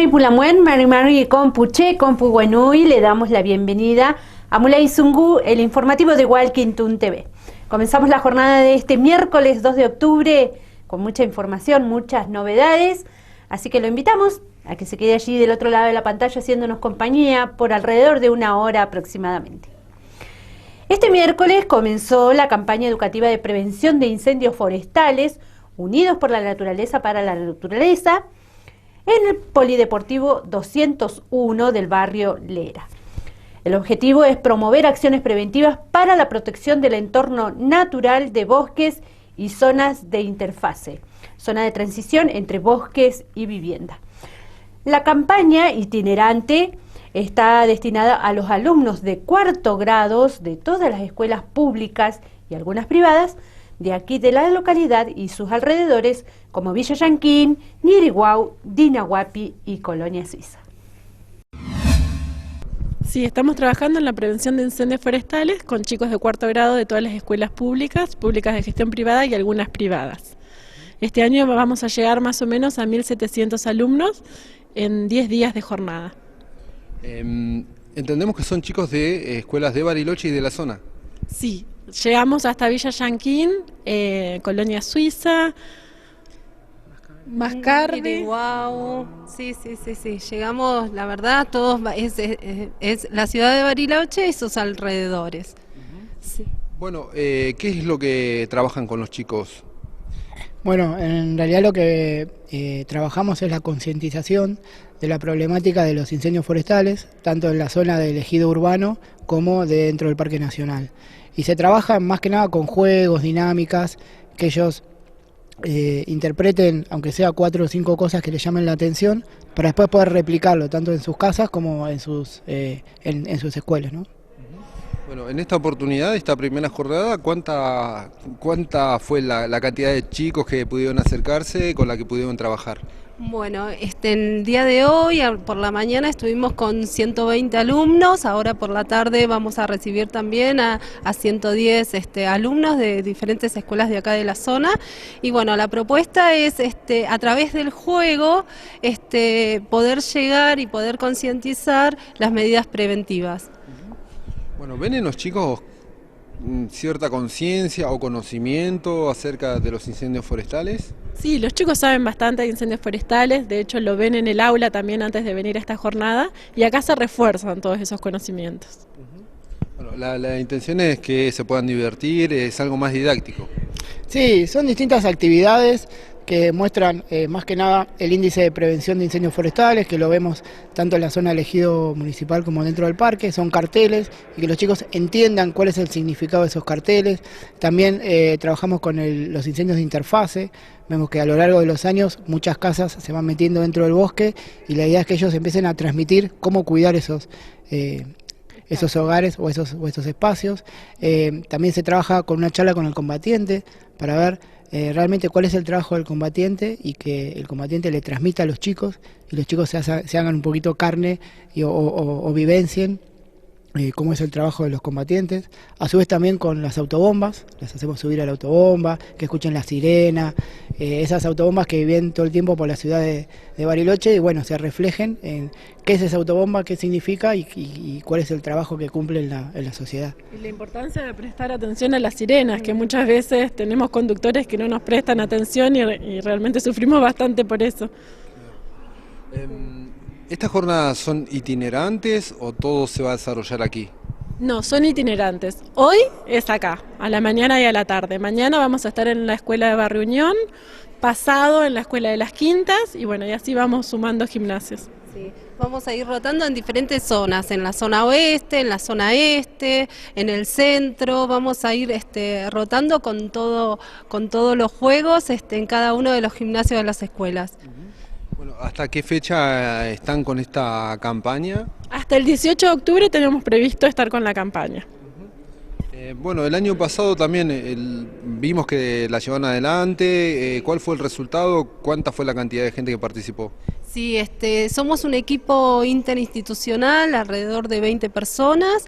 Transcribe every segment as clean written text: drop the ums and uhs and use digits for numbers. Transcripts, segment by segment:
Mari Pulamuen, Mari Compuche, Compu Guenui, le damos la bienvenida a Mulay Zungu, el informativo de Walkington TV. Comenzamos la jornada de este miércoles 2 de octubre con mucha información, muchas novedades, así que lo invitamos a que se quede allí del otro lado de la pantalla haciéndonos compañía por alrededor de una hora aproximadamente. Este miércoles comenzó la campaña educativa de prevención de incendios forestales, Unidos por la Naturaleza para la Naturaleza, en el Polideportivo 201 del barrio Lera. El objetivo es promover acciones preventivas para la protección del entorno natural de bosques y zonas de interfase, zona de transición entre bosques y vivienda. La campaña itinerante está destinada a los alumnos de cuarto grado de todas las escuelas públicas y algunas privadas de aquí de la localidad y sus alrededores, como Villa Yanquín, Niriguau, Dinahuapi y Colonia Suiza. Sí, estamos trabajando en la prevención de incendios forestales con chicos de cuarto grado de todas las escuelas públicas de gestión privada y algunas privadas. Este año vamos a llegar más o menos a 1.700 alumnos en 10 días de jornada. Entendemos que son chicos de escuelas de Bariloche y de la zona. Sí, llegamos hasta Villa Yanquín, Colonia Suiza, Mascardi. Wow, sí, llegamos, la verdad, todos es la ciudad de Bariloche y sus alrededores. Sí. Bueno, ¿qué es lo que trabajan con los chicos? Bueno, en realidad lo que trabajamos es la concientización de la problemática de los incendios forestales, tanto en la zona del ejido urbano como dentro del Parque Nacional. Y se trabaja más que nada con juegos, dinámicas, que ellos interpreten, aunque sea 4 o 5 cosas que les llamen la atención, para después poder replicarlo, tanto en sus casas como en sus escuelas, ¿no? Bueno, en esta oportunidad, esta primera jornada, ¿cuánta fue la cantidad de chicos que pudieron acercarse, con la que pudieron trabajar? Bueno, el día de hoy, por la mañana estuvimos con 120 alumnos, ahora por la tarde vamos a recibir también a 110 alumnos de diferentes escuelas de acá de la zona. Y bueno, la propuesta es a través del juego poder llegar y poder concientizar las medidas preventivas. Bueno, ¿ven en los chicos cierta conciencia o conocimiento acerca de los incendios forestales? Sí, los chicos saben bastante de incendios forestales, de hecho lo ven en el aula también antes de venir a esta jornada y acá se refuerzan todos esos conocimientos. Bueno, la intención es que se puedan divertir, es algo más didáctico. Sí, son distintas actividades que muestran más que nada el índice de prevención de incendios forestales, que lo vemos tanto en la zona del ejido municipal como dentro del parque, son carteles, y que los chicos entiendan cuál es el significado de esos carteles. También trabajamos con los incendios de interfase, vemos que a lo largo de los años muchas casas se van metiendo dentro del bosque, y la idea es que ellos empiecen a transmitir cómo cuidar esos hogares o esos espacios. También se trabaja con una charla con el combatiente para ver realmente cuál es el trabajo del combatiente y que el combatiente le transmita a los chicos y los chicos se hagan un poquito carne o vivencien cómo es el trabajo de los combatientes. A su vez también con las autobombas, las hacemos subir a la autobomba, que escuchen la sirena, esas autobombas que viven todo el tiempo por la ciudad de Bariloche y bueno, se reflejen en qué es esa autobomba, qué significa y cuál es el trabajo que cumple en la sociedad. Y la importancia de prestar atención a las sirenas, que muchas veces tenemos conductores que no nos prestan atención y realmente sufrimos bastante por eso. ¿Estas jornadas son itinerantes o todo se va a desarrollar aquí? No, son itinerantes. Hoy es acá, a la mañana y a la tarde. Mañana vamos a estar en la escuela de Barrio Unión, pasado en la escuela de Las Quintas y bueno, y así vamos sumando gimnasios. Sí, vamos a ir rotando en diferentes zonas, en la zona oeste, en la zona este, en el centro, vamos a ir rotando con todos los juegos en cada uno de los gimnasios de las escuelas. Bueno, ¿hasta qué fecha están con esta campaña? Hasta el 18 de octubre tenemos previsto estar con la campaña. Bueno, el año pasado también vimos que la llevaron adelante. ¿Cuál fue el resultado? ¿Cuánta fue la cantidad de gente que participó? Sí, somos un equipo interinstitucional, alrededor de 20 personas.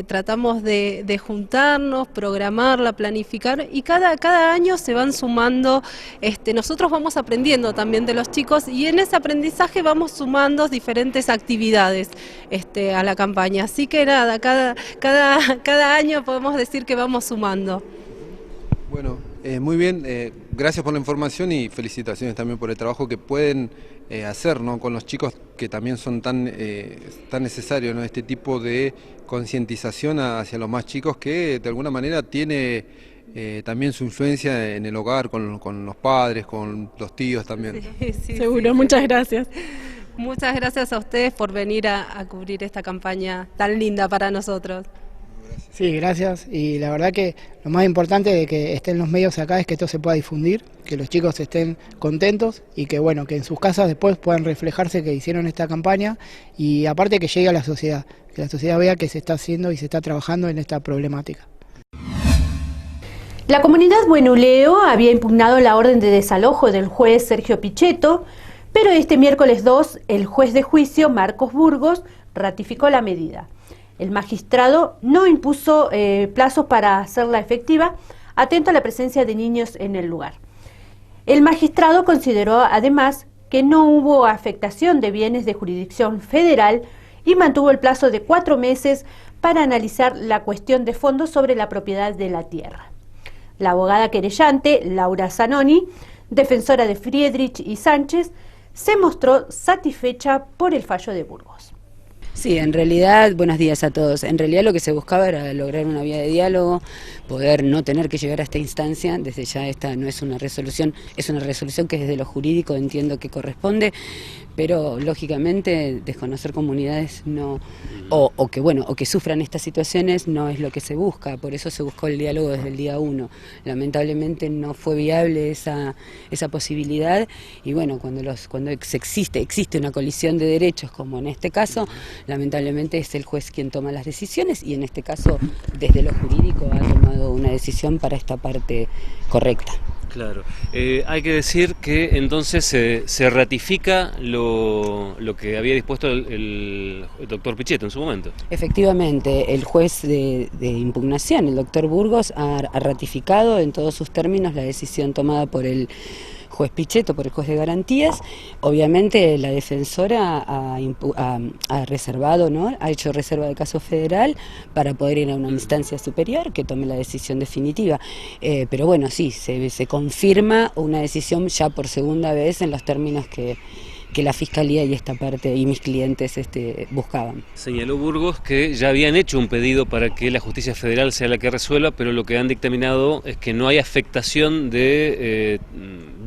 Tratamos de juntarnos, programarla, planificar, y cada año se van sumando. Nosotros vamos aprendiendo también de los chicos, y en ese aprendizaje vamos sumando diferentes actividades a la campaña. Así que nada, cada año podemos decir que vamos sumando. Bueno, muy bien, gracias por la información y felicitaciones también por el trabajo que pueden hacer, ¿no?, con los chicos, que también son tan necesarios, ¿no?, este tipo de concientización hacia los más chicos, que de alguna manera tiene también su influencia en el hogar, con los padres, con los tíos también. Sí, seguro, muchas gracias. Muchas gracias a ustedes por venir a cubrir esta campaña tan linda para nosotros. Sí, gracias. Y la verdad que lo más importante de que estén los medios acá es que esto se pueda difundir, que los chicos estén contentos y que bueno, que en sus casas después puedan reflejarse que hicieron esta campaña, y aparte que llegue a la sociedad, que la sociedad vea que se está haciendo y se está trabajando en esta problemática. La comunidad Buenuleo había impugnado la orden de desalojo del juez Sergio Pichetto, pero este miércoles 2 el juez de juicio Marcos Burgos ratificó la medida. El magistrado no impuso plazos para hacerla efectiva, atento a la presencia de niños en el lugar. El magistrado consideró además que no hubo afectación de bienes de jurisdicción federal y mantuvo el plazo de 4 meses para analizar la cuestión de fondo sobre la propiedad de la tierra. La abogada querellante, Laura Zanoni, defensora de Friedrich y Sánchez, se mostró satisfecha por el fallo de Burgos. Sí, en realidad, buenos días a todos. En realidad lo que se buscaba era lograr una vía de diálogo, poder no tener que llegar a esta instancia. Desde ya esta no es una resolución, es una resolución que desde lo jurídico entiendo que corresponde, pero lógicamente desconocer comunidades no, o que sufran estas situaciones no es lo que se busca. Por eso se buscó el diálogo desde el día 1. Lamentablemente no fue viable esa posibilidad, y bueno, cuando existe una colisión de derechos, como en este caso, lamentablemente es el juez quien toma las decisiones, y en este caso desde lo jurídico ha tomado una decisión para esta parte correcta. Claro, hay que decir que entonces se ratifica lo que había dispuesto el doctor Pichetto en su momento. Efectivamente, el juez de impugnación, el doctor Burgos, ha ratificado en todos sus términos la decisión tomada por el juez Pichetto, por el juez de garantías. Obviamente la defensora ha reservado, ¿no?, ha hecho reserva de caso federal para poder ir a una instancia superior que tome la decisión definitiva. Pero bueno, sí, se confirma una decisión ya por segunda vez en los términos que la Fiscalía y esta parte y mis clientes buscaban. Señaló Burgos que ya habían hecho un pedido para que la justicia federal sea la que resuelva, pero lo que han dictaminado es que no hay afectación de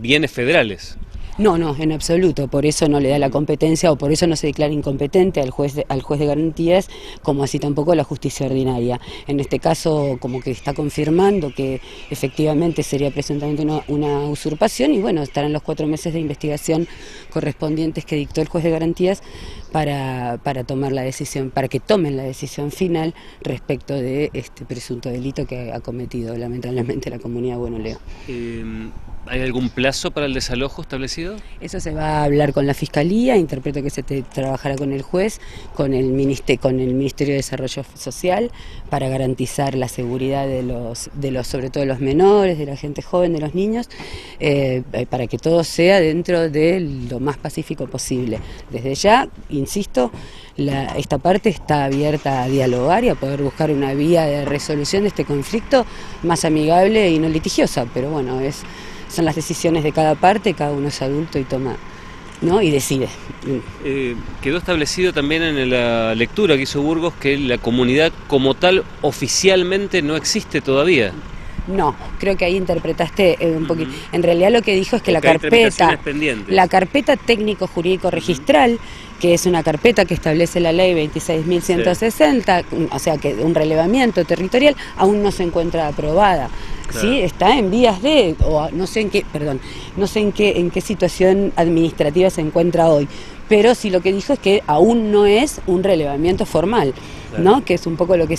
bienes federales. No, en absoluto, por eso no le da la competencia, o por eso no se declara incompetente al juez de garantías, como así tampoco la justicia ordinaria. En este caso, como que está confirmando que efectivamente sería presuntamente una usurpación, y bueno, estarán los 4 meses de investigación correspondientes que dictó el juez de garantías para tomar la decisión, para que tomen la decisión final respecto de este presunto delito que ha cometido lamentablemente la comunidad Buenuleo. ¿Hay algún plazo para el desalojo establecido? Eso se va a hablar con la Fiscalía, interpreto que se trabajará con el juez, con el Ministerio de Desarrollo Social, para garantizar la seguridad de los sobre todo de los menores, de la gente joven, de los niños, para que todo sea dentro de lo más pacífico posible. Desde ya, insisto, esta parte está abierta a dialogar y a poder buscar una vía de resolución de este conflicto más amigable y no litigiosa, pero bueno, son las decisiones de cada parte, cada uno es adulto y toma, ¿no?, y decide. Quedó establecido también en la lectura que hizo Burgos que la comunidad como tal oficialmente no existe todavía. No, creo que ahí interpretaste un poquito. En realidad lo que dijo es que la carpeta técnico-jurídico registral, que es una carpeta que establece la ley 26.160, o sea que un relevamiento territorial, aún no se encuentra aprobada. Claro. Sí, está en vías no sé en qué situación administrativa se encuentra hoy, pero sí lo que dijo es que aún no es un relevamiento formal, claro, ¿no?, que es un poco lo que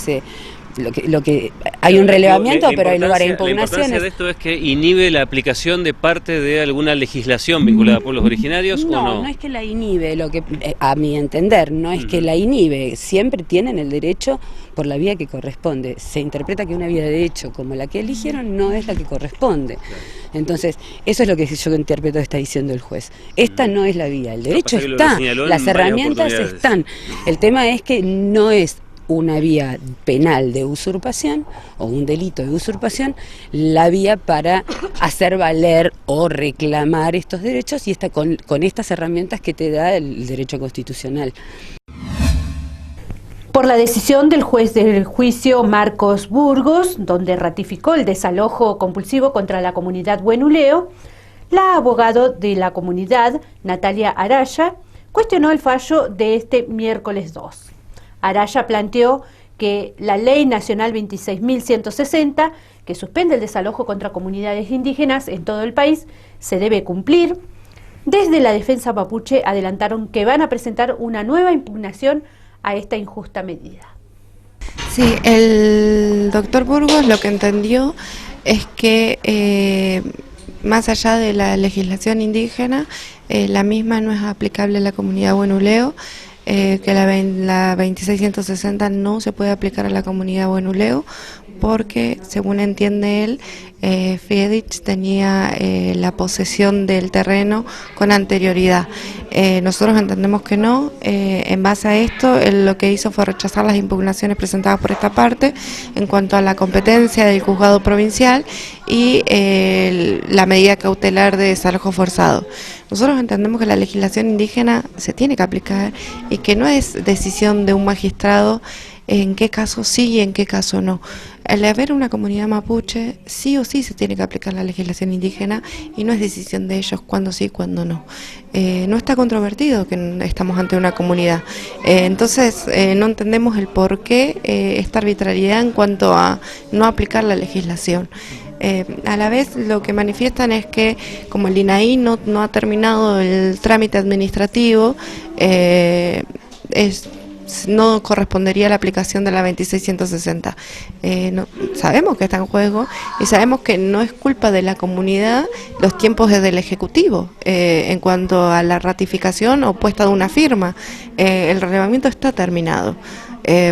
lo que hay un relevamiento, pero hay lugar a La impugnaciones. importancia de esto es que inhibe la aplicación de parte de alguna legislación vinculada a pueblos originarios, ¿o no? No es que la inhibe, lo que a mi entender, no es que la inhibe, siempre tienen el derecho por la vía que corresponde. Se interpreta que una vía de hecho como la que eligieron no es la que corresponde. Entonces, eso es lo que yo interpreto está diciendo el juez. Esta no es la vía, el derecho está, las herramientas están. El tema es que no es una vía penal de usurpación o un delito de usurpación la vía para hacer valer o reclamar estos derechos, y con estas herramientas que te da el derecho constitucional. Por la decisión del juez del juicio Marcos Burgos, donde ratificó el desalojo compulsivo contra la comunidad Huenuleo, la abogada de la comunidad, Natalia Araya, cuestionó el fallo de este miércoles 2. Araya planteó que la Ley Nacional 26.160, que suspende el desalojo contra comunidades indígenas en todo el país, se debe cumplir. Desde la defensa mapuche adelantaron que van a presentar una nueva impugnación a esta injusta medida. Sí, el doctor Burgos lo que entendió es que más allá de la legislación indígena, la misma no es aplicable a la comunidad Huenuleo, que la 2660 no se puede aplicar a la comunidad Huenuleo porque, según entiende él, Friedrich tenía la posesión del terreno con anterioridad. Nosotros entendemos que no. En base a esto, él lo que hizo fue rechazar las impugnaciones presentadas por esta parte en cuanto a la competencia del juzgado provincial y la medida cautelar de desalojo forzado. Nosotros entendemos que la legislación indígena se tiene que aplicar y que no es decisión de un magistrado en qué caso sí y en qué caso no. Al haber una comunidad mapuche, sí o sí se tiene que aplicar la legislación indígena y no es decisión de ellos cuándo sí y cuándo no. No está controvertido que estamos ante una comunidad. Entonces no entendemos el por qué esta arbitrariedad en cuanto a no aplicar la legislación. A la vez lo que manifiestan es que como el INAI no ha terminado el trámite administrativo, no correspondería a la aplicación de la 2660. Sabemos que está en juego y sabemos que no es culpa de la comunidad los tiempos desde el Ejecutivo en cuanto a la ratificación o puesta de una firma. El relevamiento está terminado.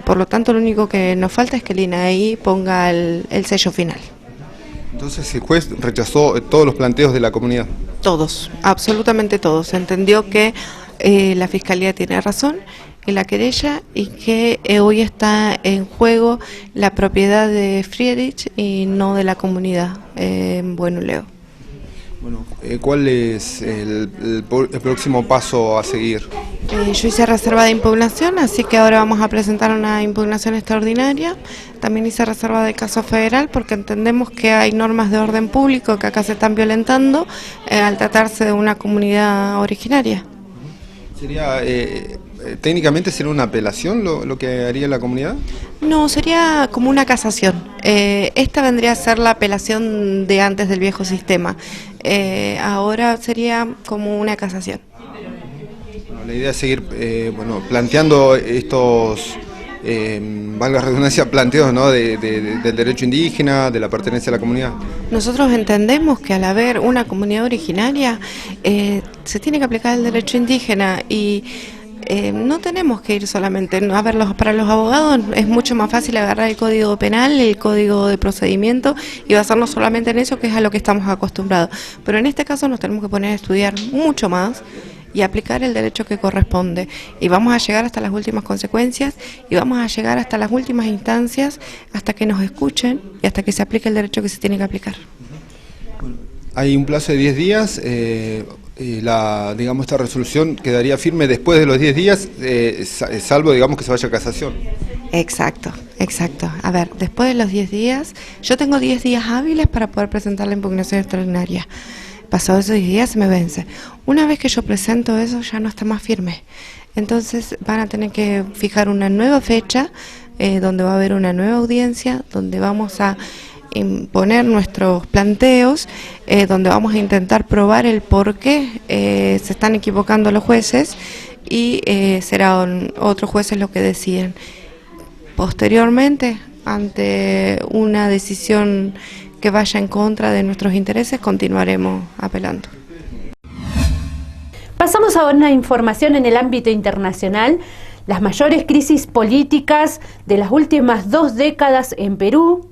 Por lo tanto, lo único que nos falta es que el INAI ponga el sello final. Entonces el juez rechazó todos los planteos de la comunidad. Todos, absolutamente todos. Entendió que la Fiscalía tiene razón en la querella y que hoy está en juego la propiedad de Friedrich y no de la comunidad en Huenuleo. Bueno, ¿cuál es el próximo paso a seguir? Yo hice reserva de impugnación, así que ahora vamos a presentar una impugnación extraordinaria. También hice reserva de caso federal porque entendemos que hay normas de orden público que acá se están violentando al tratarse de una comunidad originaria. ¿Sería técnicamente sería una apelación lo que haría la comunidad? No, sería como una casación. Esta vendría a ser la apelación de antes del viejo sistema. Ahora sería como una casación. Bueno, la idea es seguir planteando estos, valga la redundancia, planteos, ¿no? del derecho indígena, de la pertenencia a la comunidad. Nosotros entendemos que al haber una comunidad originaria se tiene que aplicar el derecho indígena y no tenemos que ir solamente a verlos. Para los abogados es mucho más fácil agarrar el código penal, el código de procedimiento y basarnos solamente en eso, que es a lo que estamos acostumbrados. Pero en este caso nos tenemos que poner a estudiar mucho más y aplicar el derecho que corresponde. Y vamos a llegar hasta las últimas consecuencias y vamos a llegar hasta las últimas instancias hasta que nos escuchen y hasta que se aplique el derecho que se tiene que aplicar. Hay un plazo de 10 días. Esta resolución quedaría firme después de los 10 días, salvo, que se vaya a casación. Exacto. A ver, después de los 10 días, yo tengo 10 días hábiles para poder presentar la impugnación extraordinaria. Pasados esos 10 días se me vence. Una vez que yo presento eso, ya no está más firme. Entonces van a tener que fijar una nueva fecha, donde va a haber una nueva audiencia, donde vamos a imponer nuestros planteos, donde vamos a intentar probar el por qué se están equivocando los jueces y serán otros jueces los que deciden. Posteriormente, ante una decisión que vaya en contra de nuestros intereses, continuaremos apelando. Pasamos a una información en el ámbito internacional. Las mayores crisis políticas de las últimas 2 décadas en Perú.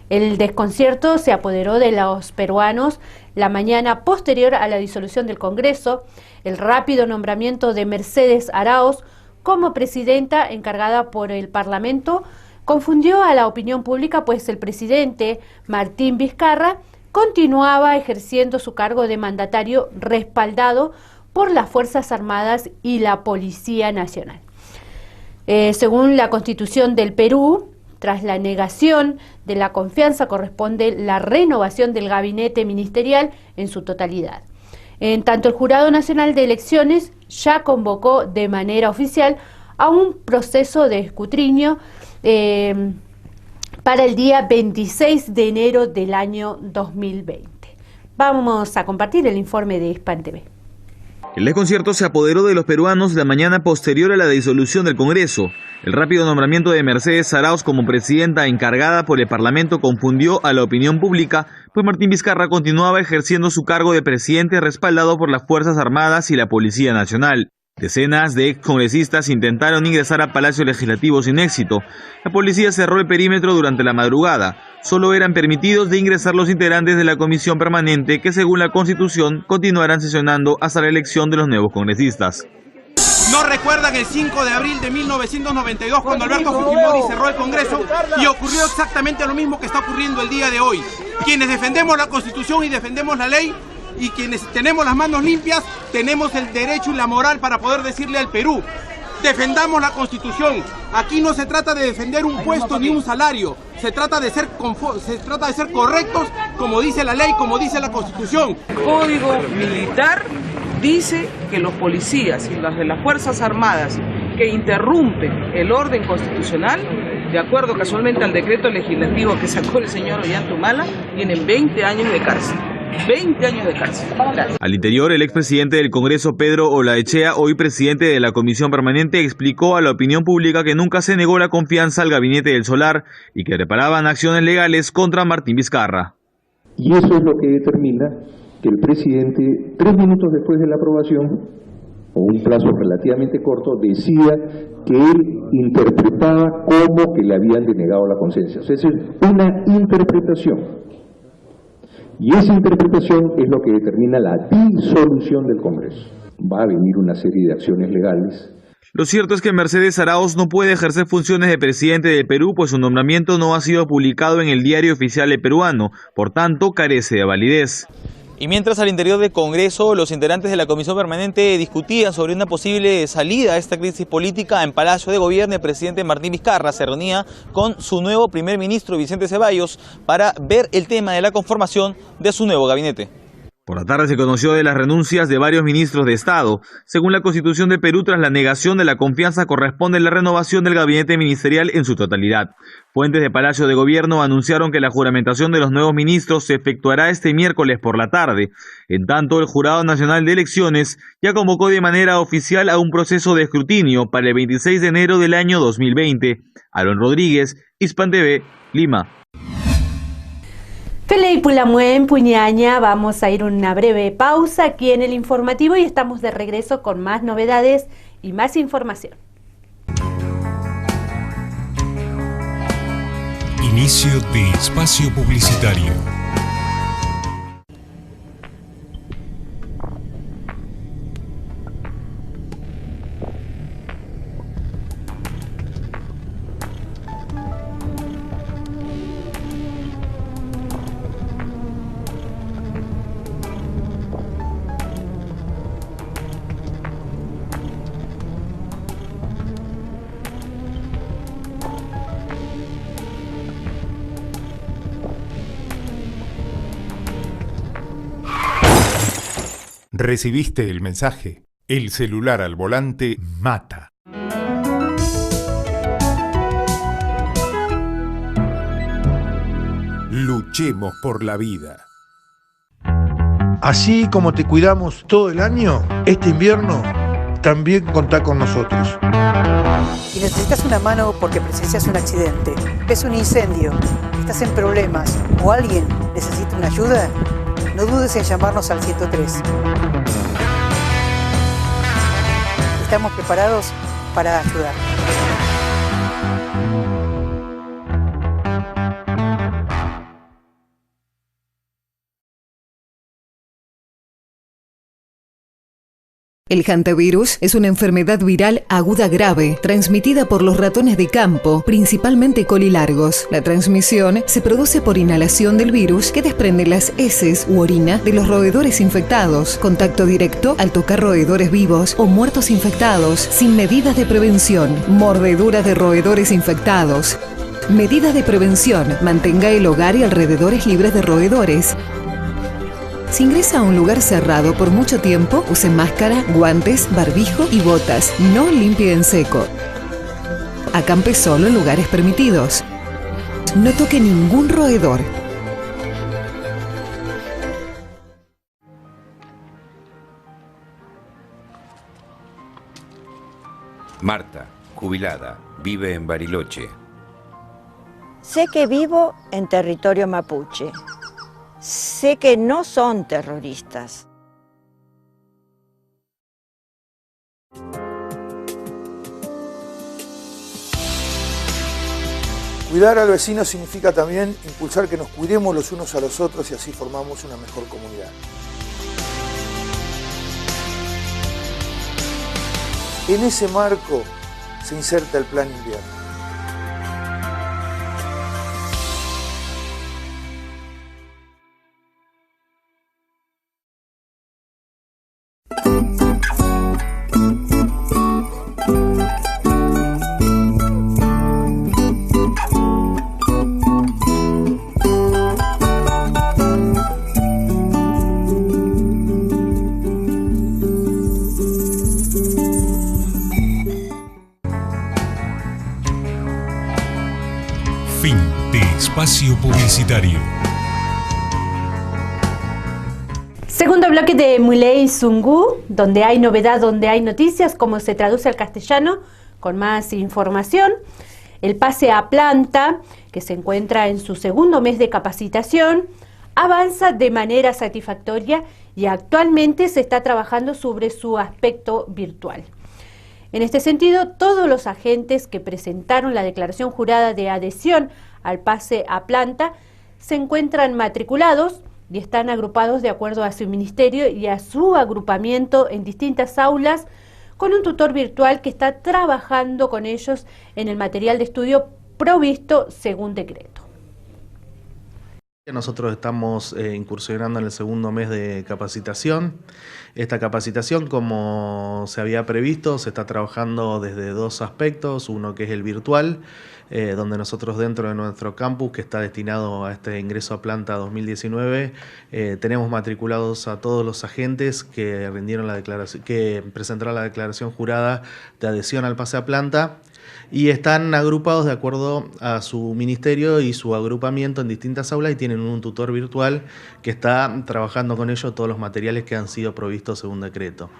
El desconcierto se apoderó de los peruanos la mañana posterior a la disolución del Congreso. El rápido nombramiento de Mercedes Arauz como presidenta encargada por el Parlamento confundió a la opinión pública, pues el presidente Martín Vizcarra continuaba ejerciendo su cargo de mandatario respaldado por las Fuerzas Armadas y la Policía Nacional. Según la Constitución del Perú, tras la negación de la confianza corresponde la renovación del gabinete ministerial en su totalidad. En tanto, el Jurado Nacional de Elecciones ya convocó de manera oficial a un proceso de escrutinio para el día 26 de enero del año 2020. Vamos a compartir el informe de Hispan TV. El desconcierto se apoderó de los peruanos la mañana posterior a la disolución del Congreso. El rápido nombramiento de Mercedes Arauz como presidenta encargada por el Parlamento confundió a la opinión pública, pues Martín Vizcarra continuaba ejerciendo su cargo de presidente respaldado por las Fuerzas Armadas y la Policía Nacional. Decenas de excongresistas intentaron ingresar a Palacio Legislativo sin éxito. La policía cerró el perímetro durante la madrugada. Solo eran permitidos de ingresar los integrantes de la comisión permanente que, según la Constitución, continuarán sesionando hasta la elección de los nuevos congresistas. ¿No recuerdan el 5 de abril de 1992 cuando Alberto Fujimori cerró el Congreso y ocurrió exactamente lo mismo que está ocurriendo el día de hoy? Quienes defendemos la Constitución y defendemos la ley y quienes tenemos las manos limpias tenemos el derecho y la moral para poder decirle al Perú: defendamos la Constitución. Aquí no se trata de defender un puesto ni un salario, se trata de ser correctos, como dice la ley, como dice la Constitución. El Código Militar dice que los policías y las de las Fuerzas Armadas que interrumpen el orden constitucional, de acuerdo casualmente al decreto legislativo que sacó el señor Ollantumala, tienen 20 años de cárcel. 20 años de cárcel. Gracias. Al interior, el expresidente del Congreso, Pedro Olaechea, hoy presidente de la Comisión Permanente, explicó a la opinión pública que nunca se negó la confianza al gabinete del Solar y que preparaban acciones legales contra Martín Vizcarra. Y eso es lo que determina que el presidente, 3 minutos después de la aprobación, o un plazo relativamente corto, decía que él interpretaba como que le habían denegado la conciencia. O sea, es una interpretación. Y esa interpretación es lo que determina la disolución del Congreso. Va a venir una serie de acciones legales. Lo cierto es que Mercedes Arauz no puede ejercer funciones de presidente de Perú, pues su nombramiento no ha sido publicado en el Diario Oficial peruano, por tanto carece de validez. Y mientras al interior del Congreso, los integrantes de la Comisión Permanente discutían sobre una posible salida a esta crisis política, en Palacio de Gobierno el presidente Martín Vizcarra se reunía con su nuevo primer ministro Vicente Ceballos para ver el tema de la conformación de su nuevo gabinete. Por la tarde se conoció de las renuncias de varios ministros de Estado. Según la Constitución de Perú, tras la negación de la confianza corresponde la renovación del gabinete ministerial en su totalidad. Fuentes de Palacio de Gobierno anunciaron que la juramentación de los nuevos ministros se efectuará este miércoles por la tarde. En tanto, el Jurado Nacional de Elecciones ya convocó de manera oficial a un proceso de escrutinio para el 26 de enero del año 2020. Aaron Rodríguez, Hispan TV, Lima. Fele y Pulamuen, Puñaña, vamos a ir a una breve pausa aquí en el informativo y estamos de regreso con más novedades y más información. Inicio de espacio publicitario. ¿Recibiste el mensaje? El celular al volante mata. Luchemos por la vida. Así como te cuidamos todo el año, este invierno también contá con nosotros. Y necesitas una mano porque presencias un accidente, ves un incendio, estás en problemas o alguien necesita una ayuda, no dudes en llamarnos al 103. Estamos preparados para ayudar. El hantavirus es una enfermedad viral aguda grave, transmitida por los ratones de campo, principalmente colilargos. La transmisión se produce por inhalación del virus que desprende las heces u orina de los roedores infectados, contacto directo al tocar roedores vivos o muertos infectados, sin medidas de prevención, mordedura de roedores infectados. Medidas de prevención: mantenga el hogar y alrededores libres de roedores. Si ingresa a un lugar cerrado por mucho tiempo, use máscara, guantes, barbijo y botas. No limpie en seco. Acampe solo en lugares permitidos. No toque ningún roedor. Marta, jubilada, vive en Bariloche. Sé que vivo en territorio mapuche. Sé que no son terroristas. Cuidar al vecino significa también impulsar que nos cuidemos los unos a los otros y así formamos una mejor comunidad. En ese marco se inserta el Plan Invierno. Fin de espacio publicitario. Segundo bloque de Muley Zungu, donde hay novedad, donde hay noticias, como se traduce al castellano, con más información. El pase a planta, que se encuentra en su segundo mes de capacitación, avanza de manera satisfactoria y actualmente se está trabajando sobre su aspecto virtual. En este sentido, todos los agentes que presentaron la declaración jurada de adhesión al pase a planta se encuentran matriculados y están agrupados de acuerdo a su ministerio y a su agrupamiento en distintas aulas con un tutor virtual que está trabajando con ellos en el material de estudio provisto según decreto. Nosotros estamos incursionando en el segundo mes de capacitación. Esta capacitación, como se había previsto, se está trabajando desde dos aspectos. Uno que es el virtual, donde nosotros dentro de nuestro campus, que está destinado a este ingreso a planta 2019, tenemos matriculados a todos los agentes que rindieron la declaración, que presentaron la declaración jurada de adhesión al pase a planta. Y están agrupados de acuerdo a su ministerio y su agrupamiento en distintas aulas y tienen un tutor virtual que está trabajando con ellos todos los materiales que han sido provistos según decreto.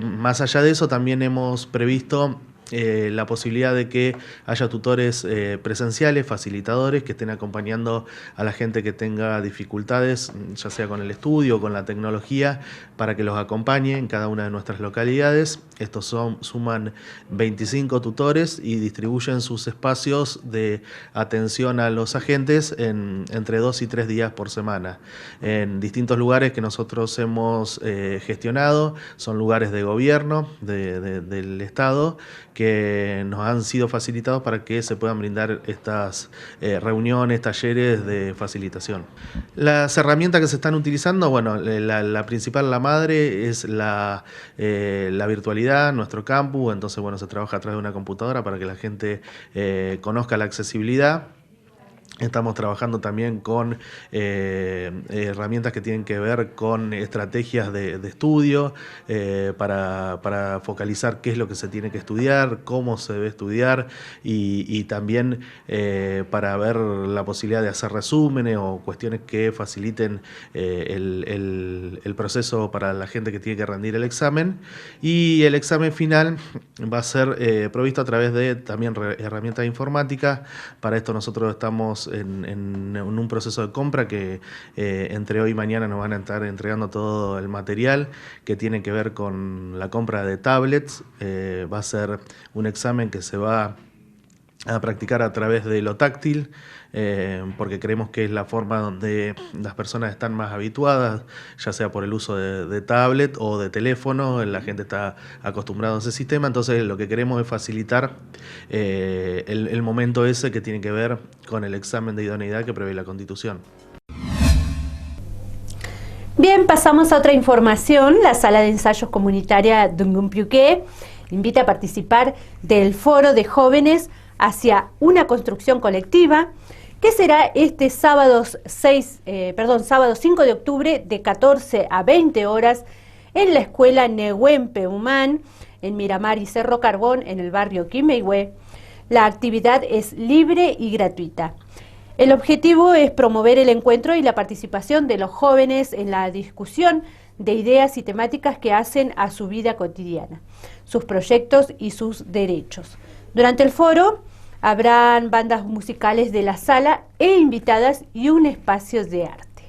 Más allá de eso, también hemos previsto la posibilidad de que haya tutores presenciales, facilitadores, que estén acompañando a la gente que tenga dificultades, ya sea con el estudio o con la tecnología, para que los acompañe en cada una de nuestras localidades. Estos suman 25 tutores y distribuyen sus espacios de atención a los agentes entre 2 y 3 días por semana. En distintos lugares que nosotros hemos gestionado, son lugares de gobierno, del Estado, que nos han sido facilitados para que se puedan brindar estas reuniones, talleres de facilitación. Las herramientas que se están utilizando, bueno, la principal, la madre, es la virtualidad, nuestro campus. Entonces, bueno, se trabaja a través de una computadora para que la gente conozca la accesibilidad. Estamos trabajando también con herramientas que tienen que ver con estrategias de estudio para focalizar qué es lo que se tiene que estudiar, cómo se debe estudiar y también para ver la posibilidad de hacer resúmenes o cuestiones que faciliten el proceso para la gente que tiene que rendir el examen. Y el examen final va a ser provisto a través de también herramientas informáticas. Para esto nosotros estamos en un proceso de compra que entre hoy y mañana nos van a estar entregando todo el material que tiene que ver con la compra de tablets. Va a ser un examen que se va a practicar a través de lo táctil, porque creemos que es la forma donde las personas están más habituadas, ya sea por el uso de tablet o de teléfono. La gente está acostumbrada a ese sistema, entonces lo que queremos es facilitar el momento ese que tiene que ver con el examen de idoneidad que prevé la Constitución. Bien, pasamos a otra información. La Sala de Ensayos Comunitaria Dungumpiuqué invita a participar del Foro de Jóvenes hacia una construcción colectiva, que será este sábado 5 de octubre de 14 a 20 horas en la escuela Nehuempe Humán, en Miramar y Cerro Carbón, en el barrio Quimehue. La actividad es libre y gratuita. El objetivo es promover el encuentro y la participación de los jóvenes en la discusión de ideas y temáticas que hacen a su vida cotidiana, sus proyectos y sus derechos. Durante el foro habrán bandas musicales de la sala e invitadas y un espacio de arte.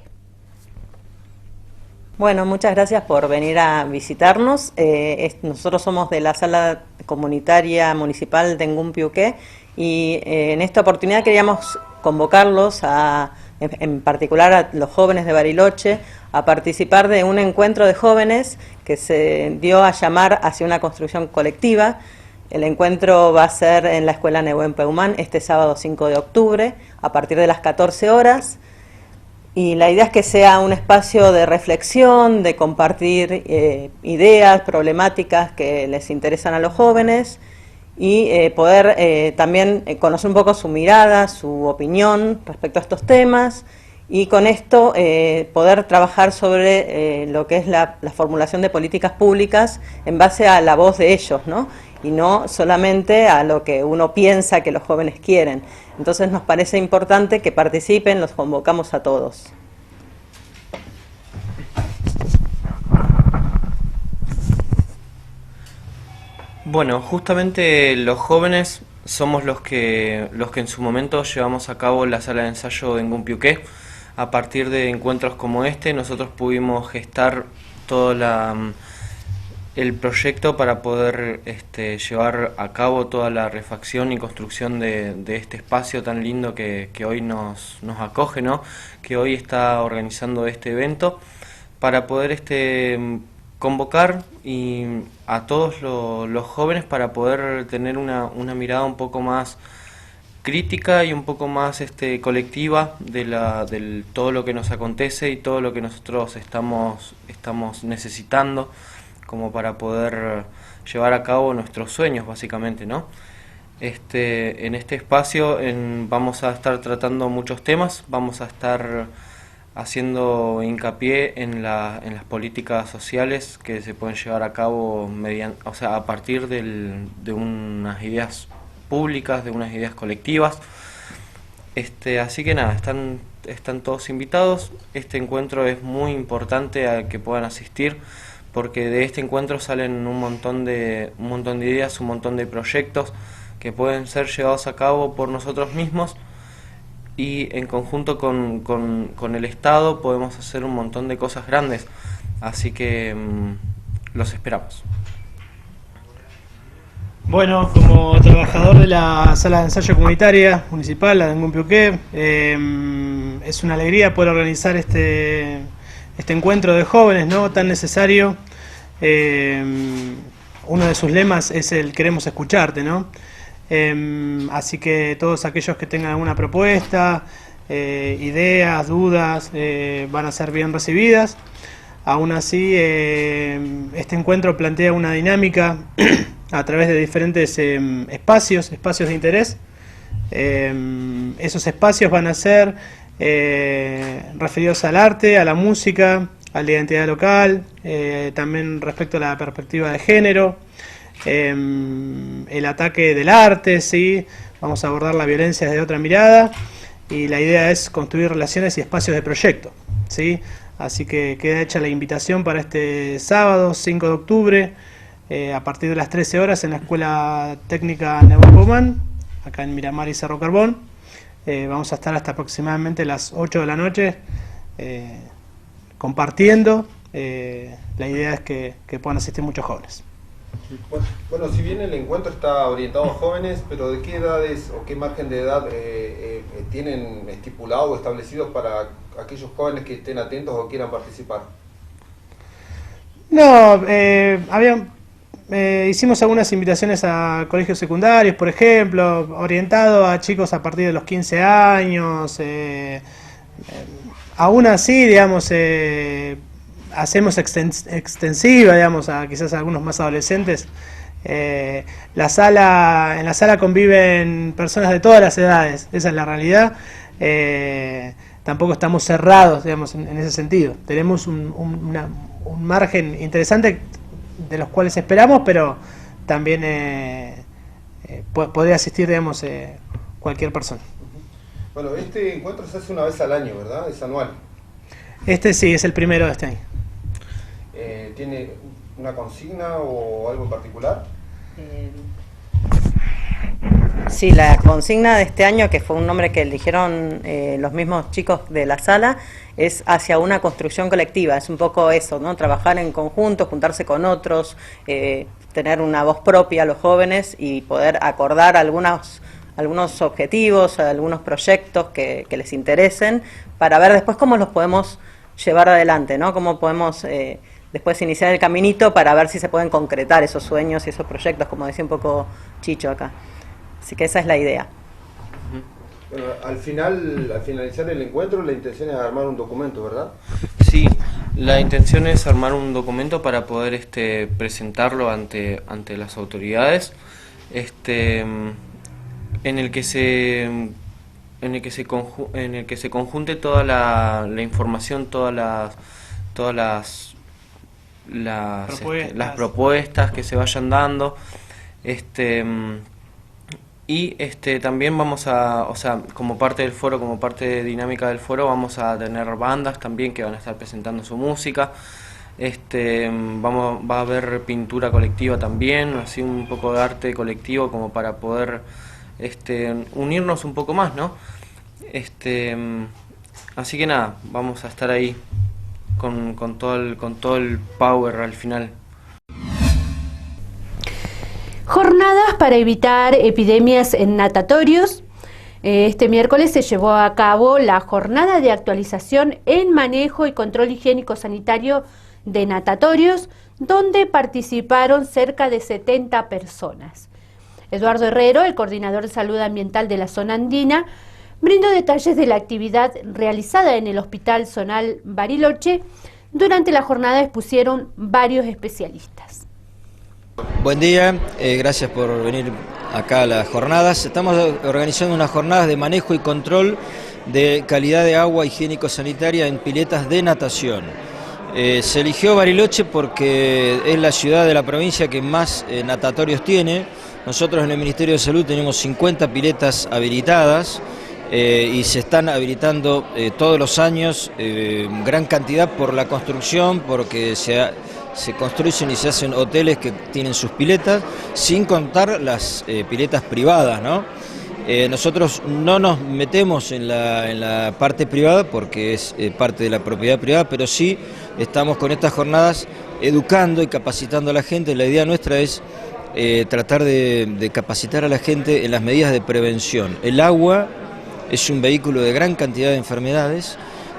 Bueno, muchas gracias por venir a visitarnos. Nosotros somos de la Sala Comunitaria Municipal de Dungumpiuqué y en esta oportunidad queríamos convocarlos, en particular a los jóvenes de Bariloche, a participar de un encuentro de jóvenes que se dio a llamar hacia una construcción colectiva. El encuentro va a ser en la escuela Nehuempe Humán este sábado 5 de octubre a partir de las 14 horas. Y la idea es que sea un espacio de reflexión, de compartir ideas, problemáticas que les interesan a los jóvenes y poder también conocer un poco su mirada, su opinión respecto a estos temas y con esto poder trabajar sobre lo que es la formulación de políticas públicas en base a la voz de ellos, ¿no? Y no solamente a lo que uno piensa que los jóvenes quieren. Entonces nos parece importante que participen, los convocamos a todos. Bueno, justamente los jóvenes somos los que en su momento llevamos a cabo la sala de ensayo en Dungumpiuqué. A partir de encuentros como este, nosotros pudimos gestar todo el proyecto para poder llevar a cabo toda la refacción y construcción de este espacio tan lindo que hoy nos acoge, ¿no? Que hoy está organizando este evento, para poder convocar a todos los jóvenes para poder tener una mirada un poco más crítica y un poco más colectiva de todo lo que nos acontece y todo lo que nosotros estamos necesitando como para poder llevar a cabo nuestros sueños, básicamente, ¿no? En este espacio vamos a estar tratando muchos temas, vamos a estar haciendo hincapié en las políticas sociales que se pueden llevar a cabo a partir de unas ideas públicas, de unas ideas colectivas. Así que nada, están todos invitados. Este encuentro es muy importante a que puedan asistir, porque de este encuentro salen un montón de ideas, un montón de proyectos que pueden ser llevados a cabo por nosotros mismos y en conjunto con el Estado podemos hacer un montón de cosas grandes, así que los esperamos. Bueno, como trabajador de la Sala de Ensayo Comunitaria Municipal, la de Dungumpiuqué, es una alegría poder organizar este encuentro de jóvenes, ¿no?, tan necesario. Uno de sus lemas es el queremos escucharte, ¿no? Así que todos aquellos que tengan alguna propuesta, ideas, dudas, van a ser bien recibidas. Aún así, este encuentro plantea una dinámica a través de diferentes espacios de interés, Esos espacios van a ser referidos al arte, a la música, a la identidad local, también respecto a la perspectiva de género, el ataque del arte, ¿sí? Vamos a abordar la violencia desde otra mirada y la idea es construir relaciones y espacios de proyecto, ¿sí? Así que queda hecha la invitación para este sábado 5 de octubre a partir de las 13 horas en la Escuela Técnica Neuquén, acá en Miramar y Cerro Carbón. Vamos a estar hasta aproximadamente las 8 de la noche compartiendo. La idea es que puedan asistir muchos jóvenes. Bueno, si bien el encuentro está orientado a jóvenes, pero ¿de qué edades o qué margen de edad tienen estipulado o establecidos para aquellos jóvenes que estén atentos o quieran participar? No, hicimos algunas invitaciones a colegios secundarios, por ejemplo, orientado a chicos a partir de los 15 años. Aún así, digamos, hacemos extensiva, digamos, a quizás a algunos más adolescentes. En la sala conviven personas de todas las edades, esa es la realidad. Tampoco estamos cerrados, digamos, en ese sentido. Tenemos un margen interesante de los cuales esperamos, pero también podría asistir, digamos, cualquier persona. Bueno, este encuentro se hace una vez al año, ¿verdad? Es anual. Este sí, es el primero de este año. ¿Tiene una consigna o algo en particular? Sí, la consigna de este año, que fue un nombre que eligieron los mismos chicos de la sala, es hacia una construcción colectiva. Es un poco eso, ¿no? Trabajar en conjunto, juntarse con otros, tener una voz propia a los jóvenes y poder acordar algunos objetivos, algunos proyectos que les interesen, para ver después cómo los podemos llevar adelante, ¿no? Cómo podemos después iniciar el caminito para ver si se pueden concretar esos sueños y esos proyectos, como decía un poco Chicho acá. Así que esa es la idea. Bueno, al finalizar el encuentro, la intención es armar un documento, ¿verdad? Sí, la intención es armar un documento para poder presentarlo ante las autoridades, en el que se conjunte toda la información, todas las propuestas que se vayan dando, y también vamos a, o sea, como parte del foro, como parte de dinámica del foro, vamos a tener bandas también que van a estar presentando su música. Va a haber pintura colectiva también, así un poco de arte colectivo como para poder unirnos un poco más, ¿no? Así que nada, vamos a estar ahí con todo el power al final. Jornadas para evitar epidemias en natatorios. Este miércoles se llevó a cabo la jornada de actualización en manejo y control higiénico sanitario de natatorios, donde participaron cerca de 70 personas. Eduardo Herrero, el coordinador de salud ambiental de la zona andina, brindó detalles de la actividad realizada en el Hospital Zonal Bariloche. Durante la jornada expusieron varios especialistas. Buen día, gracias por venir acá a las jornadas. Estamos organizando unas jornadas de manejo y control de calidad de agua higiénico-sanitaria en piletas de natación. Se eligió Bariloche porque es la ciudad de la provincia que más natatorios tiene. Nosotros en el Ministerio de Salud tenemos 50 piletas habilitadas y se están habilitando todos los años gran cantidad por la construcción, porque se construyen y se hacen hoteles que tienen sus piletas, sin contar las piletas privadas, ¿no? Nosotros no nos metemos en la parte privada porque es parte de la propiedad privada, pero sí estamos con estas jornadas educando y capacitando a la gente. La idea nuestra es tratar de capacitar a la gente en las medidas de prevención. El agua es un vehículo de gran cantidad de enfermedades.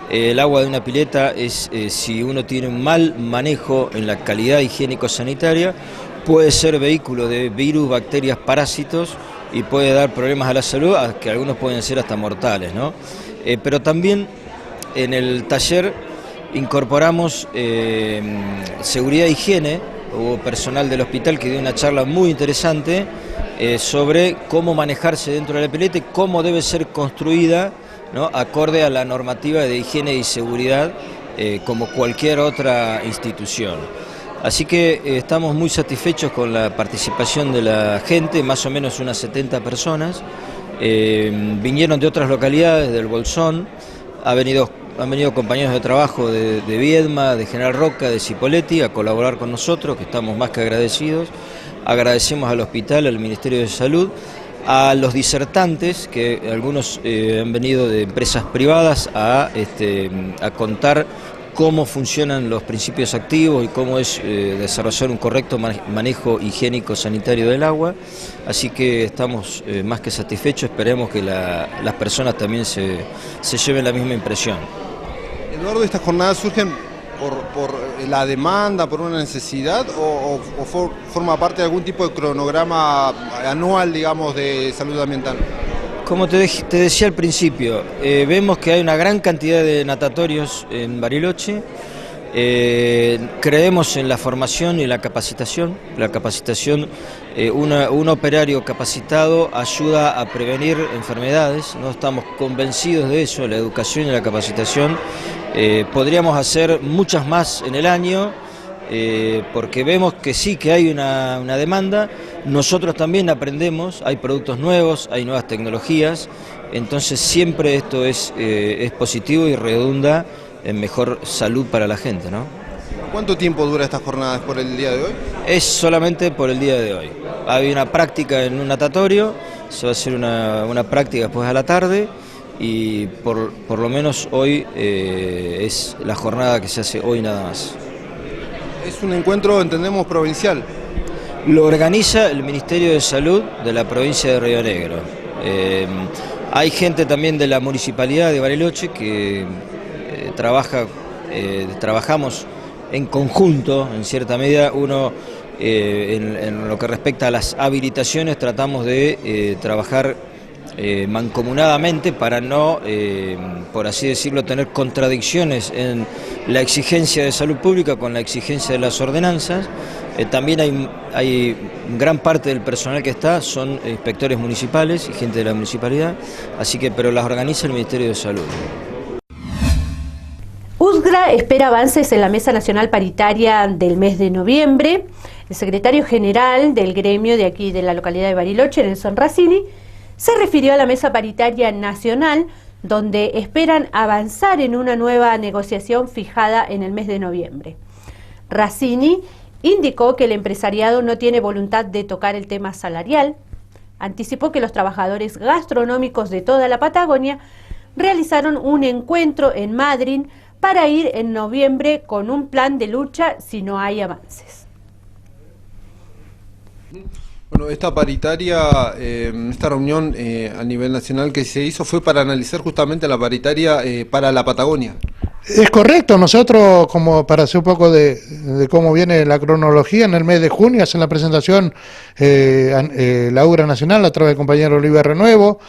El agua de una pileta es, si uno tiene un mal manejo en la calidad higiénico-sanitaria, puede ser vehículo de virus, bacterias, parásitos y puede dar problemas a la salud, que algunos pueden ser hasta mortales, ¿no? Pero también en el taller incorporamos seguridad e higiene, hubo personal del hospital que dio una charla muy interesante sobre cómo manejarse dentro de la pileta y cómo debe ser construida, ¿no?, acorde a la normativa de higiene y seguridad, como cualquier otra institución. Así que estamos muy satisfechos con la participación de la gente, más o menos unas 70 personas. Vinieron de otras localidades, del Bolsón, han venido compañeros de trabajo de Viedma, de General Roca, de Cipolletti, a colaborar con nosotros, que estamos más que agradecidos. Agradecemos al hospital, al Ministerio de Salud, a los disertantes, que algunos han venido de empresas privadas a contar cómo funcionan los principios activos y cómo es desarrollar un correcto manejo higiénico sanitario del agua. Así que estamos más que satisfechos, esperemos que las personas también se lleven la misma impresión. Eduardo, ¿estas jornadas surgen por la demanda, por una necesidad o forma parte de algún tipo de cronograma anual, digamos, de salud ambiental? Como te decía al principio, vemos que hay una gran cantidad de natatorios en Bariloche. Creemos en la formación y la capacitación. La capacitación, un operario capacitado ayuda a prevenir enfermedades. No estamos convencidos de eso, la educación y la capacitación. Podríamos hacer muchas más en el año, porque vemos que sí, que hay una demanda. Nosotros también aprendemos, hay productos nuevos, hay nuevas tecnologías, entonces siempre esto es positivo y redunda en mejor salud para la gente, ¿no? ¿Cuánto tiempo dura estas jornadas por el día de hoy? Es solamente por el día de hoy. Hay una práctica en un natatorio, se va a hacer una práctica después a la tarde, y por lo menos hoy es la jornada que se hace hoy nada más. Es un encuentro, entendemos, provincial. Lo organiza el Ministerio de Salud de la provincia de Río Negro. Hay gente también de la Municipalidad de Bariloche que trabajamos en conjunto, en cierta medida. Uno, en lo que respecta a las habilitaciones, tratamos de trabajar mancomunadamente para no, por así decirlo, tener contradicciones en la exigencia de salud pública con la exigencia de las ordenanzas. También hay gran parte del personal que está, son inspectores municipales y gente de la municipalidad, así que, pero las organiza el Ministerio de Salud. USGRA espera avances en la Mesa Nacional Paritaria del mes de noviembre. El secretario general del gremio de aquí de la localidad de Bariloche, Nelson Razzini, se refirió a la Mesa Paritaria Nacional, donde esperan avanzar en una nueva negociación fijada en el mes de noviembre. Razzini indicó que el empresariado no tiene voluntad de tocar el tema salarial. Anticipó que los trabajadores gastronómicos de toda la Patagonia realizaron un encuentro en Madryn para ir en noviembre con un plan de lucha si no hay avances. Bueno, esta paritaria, esta reunión a nivel nacional que se hizo fue para analizar justamente la paritaria para la Patagonia. Es correcto, nosotros, como para hacer un poco de cómo viene la cronología, en el mes de junio hacen la presentación la USGRA Nacional a través del compañero Oliver Renuevo.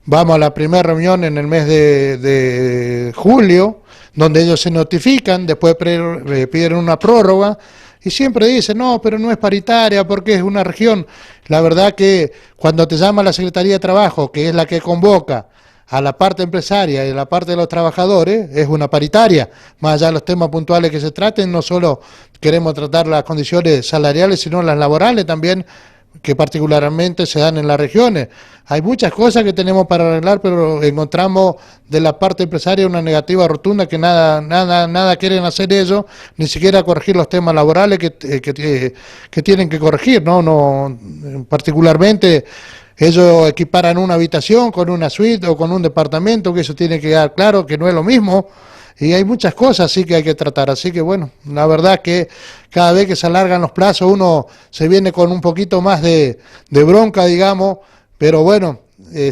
Vamos a la primera reunión en el mes de julio, donde ellos se notifican, después piden una prórroga, y siempre dicen, no, pero no es paritaria porque es una región. La verdad que cuando te llama la Secretaría de Trabajo, que es la que convoca a la parte empresaria y a la parte de los trabajadores, es una paritaria. Más allá de los temas puntuales que se traten, no solo queremos tratar las condiciones salariales, sino las laborales también, que particularmente se dan en las regiones. Hay muchas cosas que tenemos para arreglar, pero encontramos de la parte empresaria una negativa rotunda, que nada quieren hacer ellos, ni siquiera corregir los temas laborales que tienen que corregir, no particularmente ellos equiparan una habitación con una suite o con un departamento, que eso tiene que quedar claro que no es lo mismo. Y hay muchas cosas así que hay que tratar, así que bueno, la verdad que cada vez que se alargan los plazos uno se viene con un poquito más de bronca, digamos, pero bueno,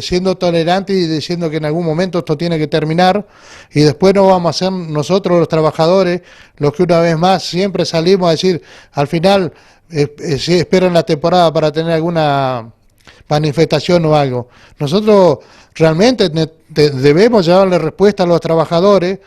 siendo tolerante y diciendo que en algún momento esto tiene que terminar, y después no vamos a ser nosotros los trabajadores los que una vez más siempre salimos a decir, al final si esperan la temporada para tener manifestación o algo. Nosotros realmente debemos llevarle respuesta a los trabajadores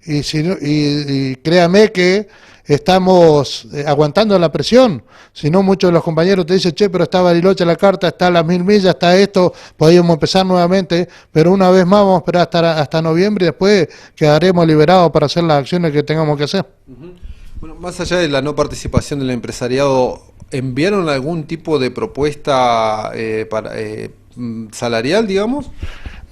y créame que estamos aguantando la presión. Si no, muchos de los compañeros te dicen, che, pero está Bariloche la carta, está las 1000 millas, está esto, podríamos empezar nuevamente, pero una vez más vamos a esperar hasta noviembre y después quedaremos liberados para hacer las acciones que tengamos que hacer. Bueno, más allá de la no participación del empresariado, ¿enviaron algún tipo de propuesta salarial, digamos?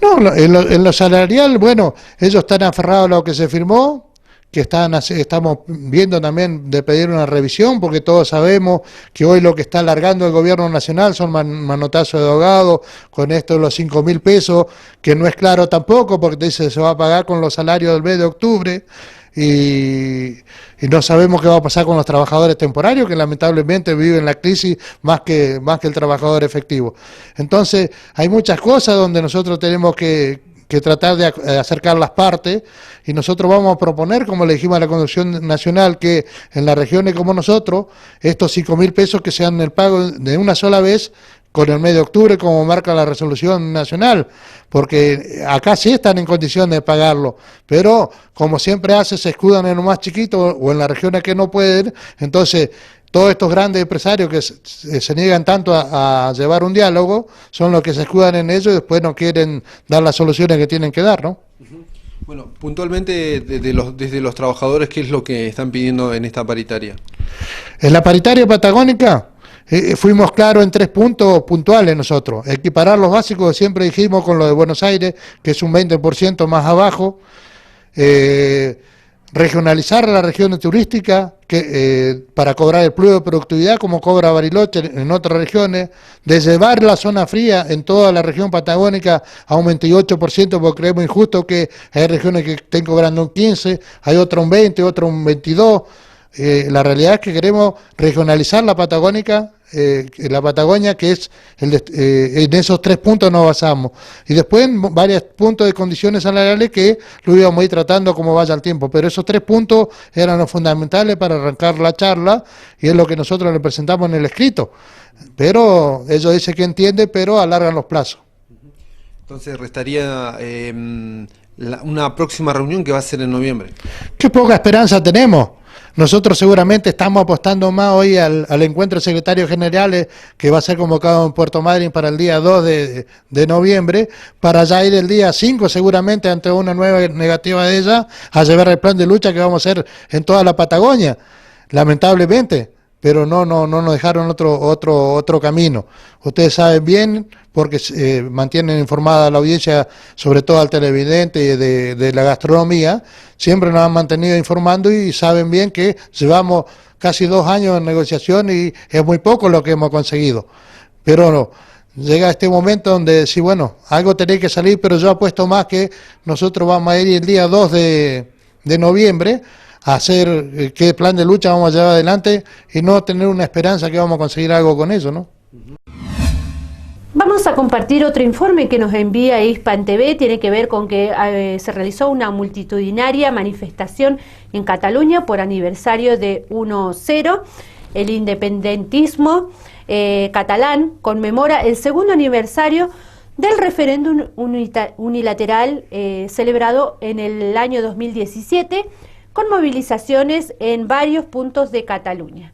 No, en lo salarial, bueno, ellos están aferrados a lo que se firmó, que estamos viendo también de pedir una revisión, porque todos sabemos que hoy lo que está alargando el gobierno nacional son manotazos de ahogado, con esto de los 5.000 pesos, que no es claro tampoco, porque te dice se va a pagar con los salarios del mes de octubre, y no sabemos qué va a pasar con los trabajadores temporarios, que lamentablemente viven la crisis más que el trabajador efectivo. Entonces, hay muchas cosas donde nosotros tenemos que tratar de acercar las partes, y nosotros vamos a proponer, como le dijimos a la Conducción Nacional, que en las regiones como nosotros, estos 5.000 pesos que sean el pago de una sola vez, con el mes de octubre, como marca la resolución nacional, porque acá sí están en condiciones de pagarlo, pero como siempre se escudan en lo más chiquito o en las regiones que no pueden. Entonces todos estos grandes empresarios que se niegan tanto a llevar un diálogo son los que se escudan en ello y después no quieren dar las soluciones que tienen que dar, ¿no? Bueno, puntualmente desde los trabajadores, ¿qué es lo que están pidiendo en esta paritaria? En la paritaria patagónica fuimos claros en 3 puntos puntuales nosotros. Equiparar los básicos, siempre dijimos, con lo de Buenos Aires, que es un 20% más abajo. Regionalizar la región turística para cobrar el plus de productividad como cobra Bariloche en otras regiones, de llevar la zona fría en toda la región patagónica a un 28%, porque creemos injusto que hay regiones que estén cobrando un 15%, hay otro un 20%, otro un 22%. La realidad es que queremos regionalizar la Patagónica, la Patagonia, que es en esos 3 puntos nos basamos, y después en varios puntos de condiciones salariales que lo íbamos a ir tratando como vaya el tiempo, pero esos 3 puntos eran los fundamentales para arrancar la charla, y es lo que nosotros le presentamos en el escrito, pero ellos dicen que entienden, pero alargan los plazos. Entonces restaría una próxima reunión que va a ser en noviembre. Qué poca esperanza tenemos. Nosotros seguramente estamos apostando más hoy al encuentro de secretarios generales que va a ser convocado en Puerto Madryn para el día 2 de noviembre, para ya ir el día 5 seguramente ante una nueva negativa de ella a llevar el plan de lucha que vamos a hacer en toda la Patagonia, lamentablemente, pero no nos dejaron otro camino. Ustedes saben bien, porque mantienen informada a la audiencia, sobre todo al televidente de la gastronomía, siempre nos han mantenido informando y saben bien que llevamos casi 2 años en negociación y es muy poco lo que hemos conseguido. Pero no, llega este momento donde sí, bueno, algo tiene que salir, pero yo apuesto más que nosotros vamos a ir el día 2 de noviembre a hacer qué plan de lucha vamos a llevar adelante y no tener una esperanza que vamos a conseguir algo con eso, ¿no? Vamos a compartir otro informe que nos envía Hispan TV, tiene que ver con que se realizó una multitudinaria manifestación en Cataluña por aniversario de 1-0. El independentismo catalán conmemora el 2º aniversario del referéndum unilateral celebrado en el año 2017, con movilizaciones en varios puntos de Cataluña.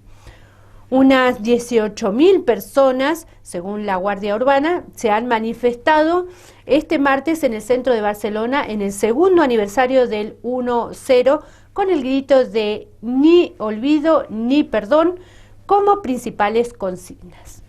Unas 18.000 personas, según la Guardia Urbana, se han manifestado este martes en el centro de Barcelona en el 2º aniversario del 1-0, con el grito de ni olvido ni perdón como principales consignas.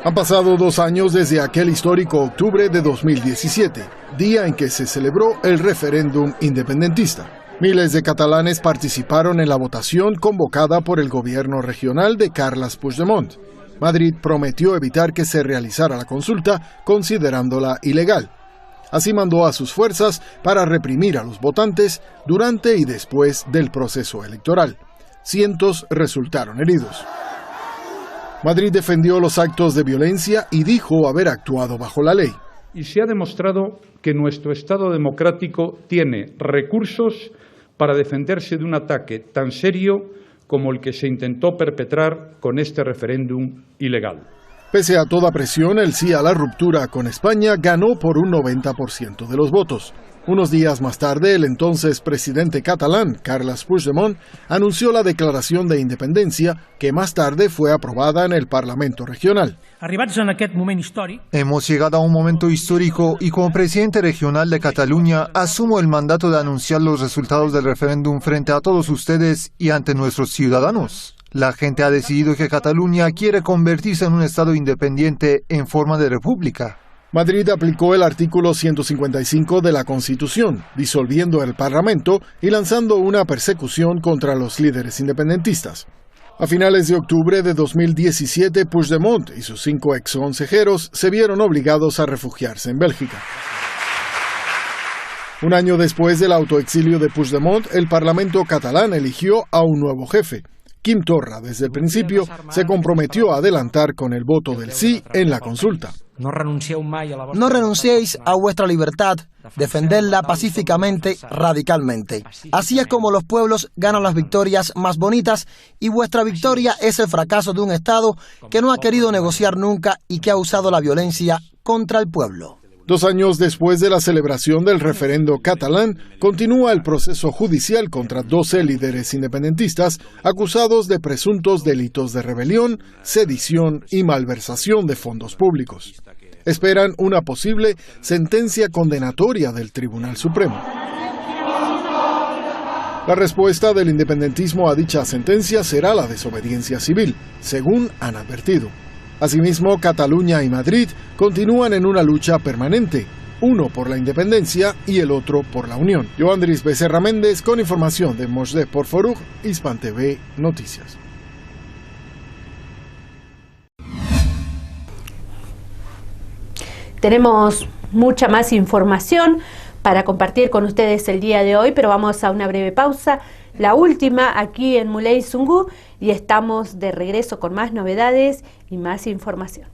Han pasado 2 años desde aquel histórico octubre de 2017, día en que se celebró el referéndum independentista. Miles de catalanes participaron en la votación convocada por el gobierno regional de Carles Puigdemont. Madrid prometió evitar que se realizara la consulta, considerándola ilegal. Así mandó a sus fuerzas para reprimir a los votantes durante y después del proceso electoral. Cientos resultaron heridos. Madrid defendió los actos de violencia y dijo haber actuado bajo la ley. Y se ha demostrado que nuestro Estado democrático tiene recursos para defenderse de un ataque tan serio como el que se intentó perpetrar con este referéndum ilegal. Pese a toda presión, el sí a la ruptura con España ganó por un 90% de los votos. Unos días más tarde, el entonces presidente catalán, Carles Puigdemont, anunció la declaración de independencia, que más tarde fue aprobada en el Parlamento regional. Hemos llegado a un momento histórico y como presidente regional de Cataluña asumo el mandato de anunciar los resultados del referéndum frente a todos ustedes y ante nuestros ciudadanos. La gente ha decidido que Cataluña quiere convertirse en un estado independiente en forma de república. Madrid aplicó el artículo 155 de la Constitución, disolviendo el Parlamento y lanzando una persecución contra los líderes independentistas. A finales de octubre de 2017, Puigdemont y sus 5 exconsejeros se vieron obligados a refugiarse en Bélgica. Un año después del autoexilio de Puigdemont, el Parlamento catalán eligió a un nuevo jefe. Quim Torra, desde el principio, se comprometió a adelantar con el voto del sí en la consulta. No renunciéis a vuestra libertad, defendedla pacíficamente, radicalmente. Así es como los pueblos ganan las victorias más bonitas y vuestra victoria es el fracaso de un Estado que no ha querido negociar nunca y que ha usado la violencia contra el pueblo. 2 años después de la celebración del referendo catalán, continúa el proceso judicial contra 12 líderes independentistas acusados de presuntos delitos de rebelión, sedición y malversación de fondos públicos. Esperan una posible sentencia condenatoria del Tribunal Supremo. La respuesta del independentismo a dicha sentencia será la desobediencia civil, según han advertido. Asimismo, Cataluña y Madrid continúan en una lucha permanente, uno por la independencia y el otro por la unión. Yo, Andrés Becerra Méndez, con información de Mosde por Forug, Hispan TV Noticias. Tenemos mucha más información para compartir con ustedes el día de hoy, pero vamos a una breve pausa. La última aquí en Muley Zungu y estamos de regreso con más novedades y más información.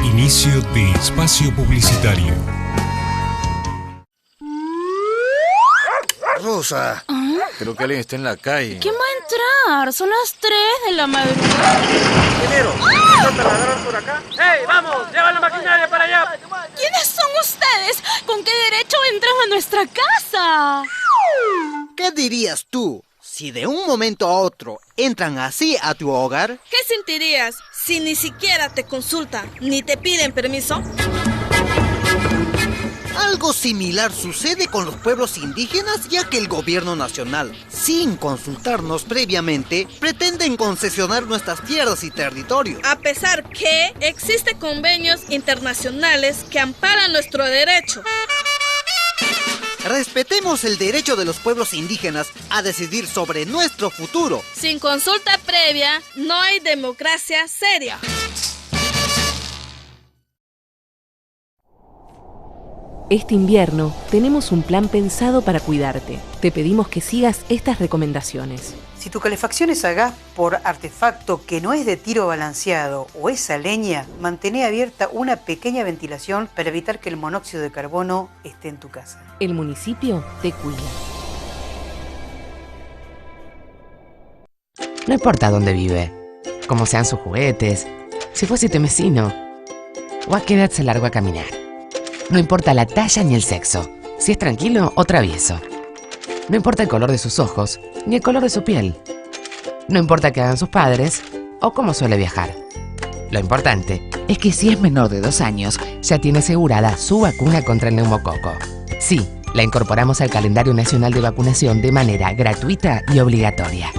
Inicio de espacio publicitario. Rosa, creo que alguien está en la calle. ¿Quién va a entrar? Son las 3 de la madrugada. Ingeniero, ¿está la agarran por acá? ¡Hey, vamos! ¡Lleva la maquinaria para allá! ¿Quiénes son ustedes? ¿Con qué derecho entran a nuestra casa? ¿Qué dirías tú si de un momento a otro entran así a tu hogar? ¿Qué sentirías si ni siquiera te consultan ni te piden permiso? Algo similar sucede con los pueblos indígenas, ya que el gobierno nacional, sin consultarnos previamente, pretenden concesionar nuestras tierras y territorios. A pesar que existen convenios internacionales que amparan nuestro derecho. Respetemos el derecho de los pueblos indígenas a decidir sobre nuestro futuro. Sin consulta previa, no hay democracia seria. Este invierno tenemos un plan pensado para cuidarte. Te pedimos que sigas estas recomendaciones. Si tu calefacción es a gas por artefacto que no es de tiro balanceado o es a leña, mantén abierta una pequeña ventilación para evitar que el monóxido de carbono esté en tu casa. El municipio te cuida. No importa dónde vive, cómo sean sus juguetes, si fue sitemesino o a qué edad se largó a caminar. No importa la talla ni el sexo, si es tranquilo o travieso. No importa el color de sus ojos, ni el color de su piel. No importa qué hagan sus padres o cómo suele viajar. Lo importante es que si es menor de 2 años, ya tiene asegurada su vacuna contra el neumococo. Sí, la incorporamos al calendario nacional de vacunación de manera gratuita y obligatoria.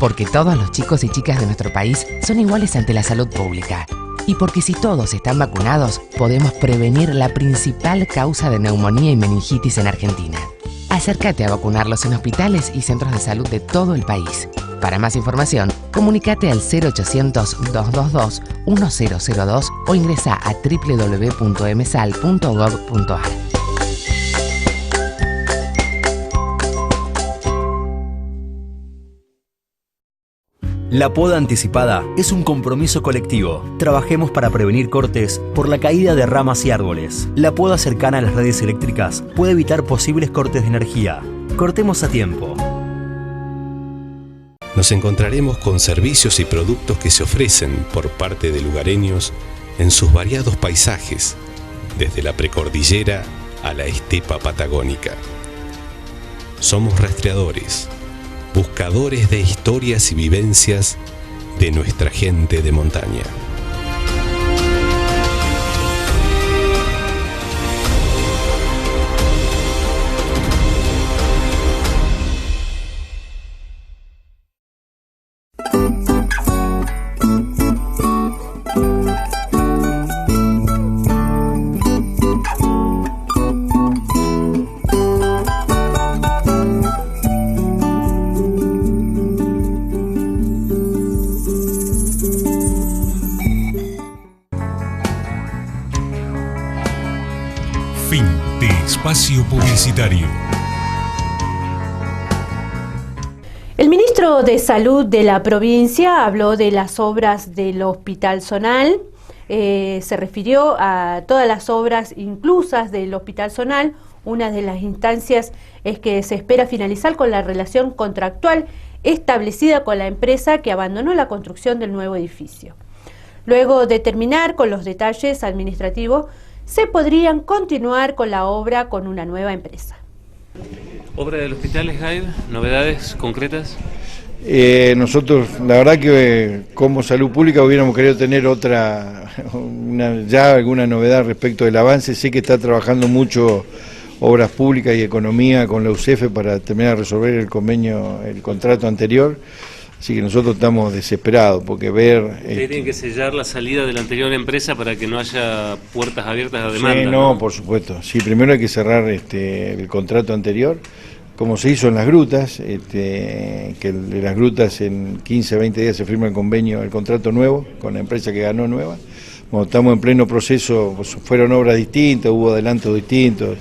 Porque todos los chicos y chicas de nuestro país son iguales ante la salud pública. Y porque si todos están vacunados, podemos prevenir la principal causa de neumonía y meningitis en Argentina. Acércate a vacunarlos en hospitales y centros de salud de todo el país. Para más información, comunícate al 0800-222-1002 o ingresa a www.msal.gov.ar. La poda anticipada es un compromiso colectivo. Trabajemos para prevenir cortes por la caída de ramas y árboles. La poda cercana a las redes eléctricas puede evitar posibles cortes de energía. Cortemos a tiempo. Nos encontraremos con servicios y productos que se ofrecen por parte de lugareños en sus variados paisajes, desde la precordillera a la estepa patagónica. Somos rastreadores, buscadores de historias y vivencias de nuestra gente de montaña. Fin de espacio publicitario. El ministro de Salud de la provincia habló de las obras del Hospital Zonal, se refirió a todas las obras inclusas del Hospital Zonal. Una de las instancias es que se espera finalizar con la relación contractual establecida con la empresa que abandonó la construcción del nuevo edificio. Luego de terminar con los detalles administrativos, se podrían continuar con la obra con una nueva empresa. ¿Obra del hospital Esgaid? ¿Novedades concretas? Nosotros, la verdad que como Salud Pública hubiéramos querido tener ya alguna novedad respecto del avance. Sé que está trabajando mucho Obras Públicas y Economía con la UCEF para terminar de resolver el contrato anterior. Así que nosotros estamos desesperados porque Ustedes tienen que sellar la salida de la anterior empresa para que no haya puertas abiertas a demanda. Sí, no, por supuesto. Sí, primero hay que cerrar el contrato anterior, como se hizo en las grutas, que de las grutas en 15, 20 días se firma el contrato nuevo con la empresa que ganó nueva. Bueno, estamos en pleno proceso, pues, fueron obras distintas, hubo adelantos distintos.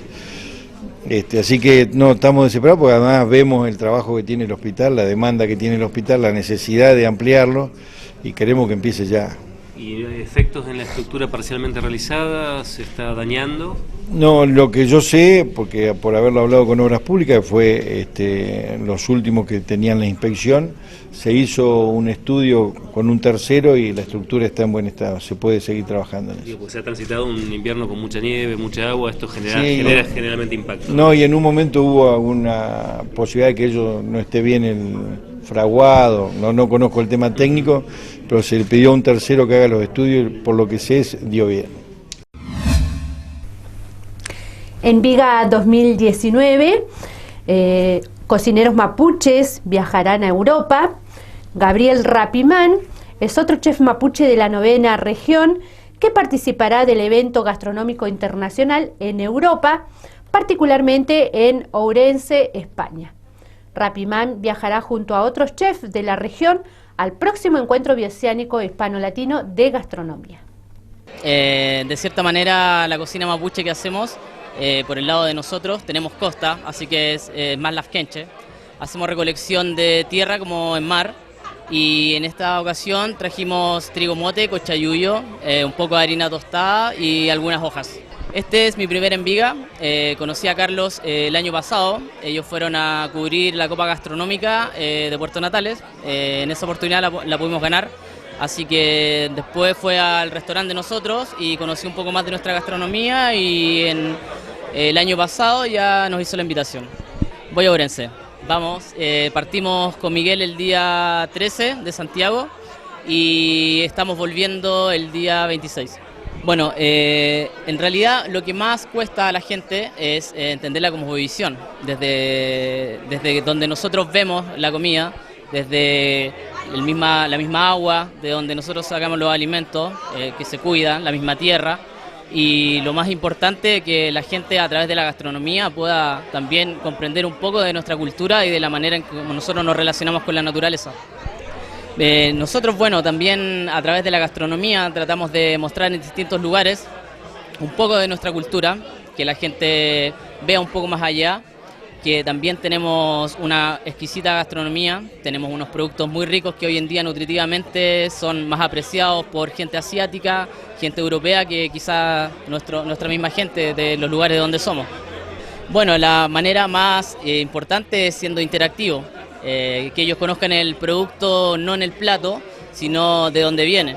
Así que no, estamos desesperados porque además vemos el trabajo que tiene el hospital, la demanda que tiene el hospital, la necesidad de ampliarlo y queremos que empiece ya. ¿Y efectos en la estructura parcialmente realizada? ¿Se está dañando? No, lo que yo sé, porque por haberlo hablado con Obras Públicas, fue los últimos que tenían la inspección, se hizo un estudio con un tercero y la estructura está en buen estado, se puede seguir trabajando en eso. Pues se ha transitado un invierno con mucha nieve, mucha agua, esto genera generalmente impacto. No, y en un momento hubo alguna posibilidad de que ello no esté bien el fraguado, no conozco el tema técnico, pero se le pidió a un tercero que haga los estudios y por lo que sé dio bien. En Viga 2019, cocineros mapuches viajarán a Europa. Gabriel Rapimán es otro chef mapuche de la 9ª región que participará del evento gastronómico internacional en Europa, particularmente en Ourense, España. Rapimán viajará junto a otros chefs de la región al próximo encuentro bioceánico hispano-latino de gastronomía. De cierta manera, la cocina mapuche que hacemos, por el lado de nosotros, tenemos costa, así que es más lafkenche. Hacemos recolección de tierra como en mar, y en esta ocasión trajimos trigo mote, cochayuyo, un poco de harina tostada y algunas hojas. Este es mi primer en Viga. Conocí a Carlos el año pasado. Ellos fueron a cubrir la Copa Gastronómica de Puerto Natales. En esa oportunidad la pudimos ganar. Así que después fue al restaurante de nosotros y conocí un poco más de nuestra gastronomía, y el año pasado ya nos hizo la invitación. Voy a Ourense. Vamos, partimos con Miguel el día 13 de Santiago y estamos volviendo el día 26. Bueno, en realidad lo que más cuesta a la gente es entenderla como visión, desde donde nosotros vemos la comida, desde la misma agua, de donde nosotros sacamos los alimentos que se cuidan, la misma tierra, y lo más importante, que la gente a través de la gastronomía pueda también comprender un poco de nuestra cultura y de la manera en que nosotros nos relacionamos con la naturaleza. Nosotros, bueno, también a través de la gastronomía tratamos de mostrar en distintos lugares un poco de nuestra cultura, que la gente vea un poco más allá, que también tenemos una exquisita gastronomía, tenemos unos productos muy ricos que hoy en día nutritivamente son más apreciados por gente asiática, gente europea, que quizá nuestra misma gente de los lugares de donde somos. Bueno, la manera más importante es siendo interactivo, que ellos conozcan el producto no en el plato, sino de dónde viene.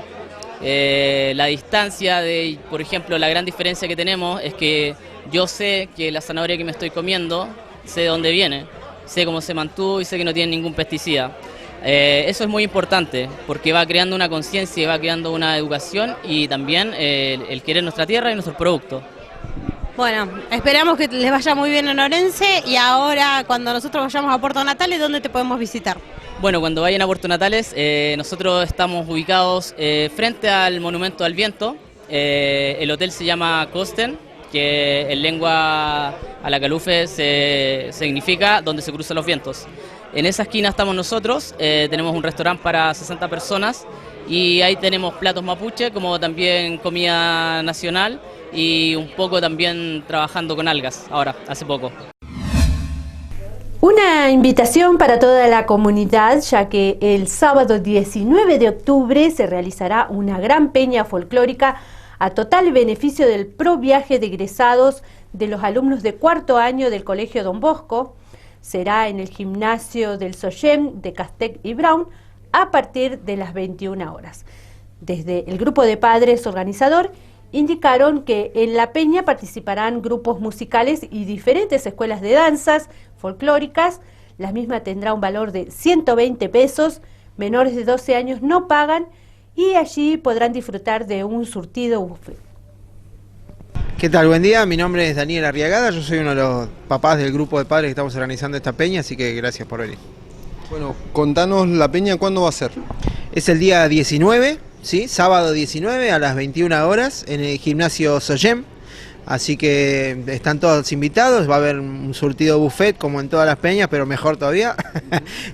La distancia por ejemplo, la gran diferencia que tenemos es que yo sé que la zanahoria que me estoy comiendo, sé de dónde viene, sé cómo se mantuvo y sé que no tiene ningún pesticida. Eso es muy importante porque va creando una conciencia y va creando una educación y también el querer nuestra tierra y nuestros productos. Bueno, esperamos que les vaya muy bien en Orense y ahora cuando nosotros vayamos a Puerto Natales, ¿dónde te podemos visitar? Bueno, cuando vayan a Puerto Natales, nosotros estamos ubicados frente al Monumento al Viento. El hotel se llama Kosten, que en lengua alacalufe significa donde se cruzan los vientos. En esa esquina estamos nosotros, tenemos un restaurante para 60 personas y ahí tenemos platos mapuche, como también comida nacional y un poco también trabajando con algas, ahora, hace poco. Una invitación para toda la comunidad, ya que el sábado 19 de octubre se realizará una gran peña folclórica a total beneficio del ProViaje de egresados de los alumnos de cuarto año del Colegio Don Bosco. Será en el gimnasio del Soyem de Castec y Brown a partir de las 21 horas. Desde el grupo de padres organizador indicaron que en la peña participarán grupos musicales y diferentes escuelas de danzas folclóricas. La misma tendrá un valor de 120 pesos, menores de 12 años no pagan y allí podrán disfrutar de un surtido buffet. ¿Qué tal? Buen día, mi nombre es Daniel Arriagada, yo soy uno de los papás del grupo de padres que estamos organizando esta peña, así que gracias por venir. Bueno, contanos la peña, ¿cuándo va a ser? Es el día 19, ¿sí? Sábado 19 a las 21 horas en el gimnasio Soyem, así que están todos invitados, va a haber un surtido buffet como en todas las peñas, pero mejor todavía,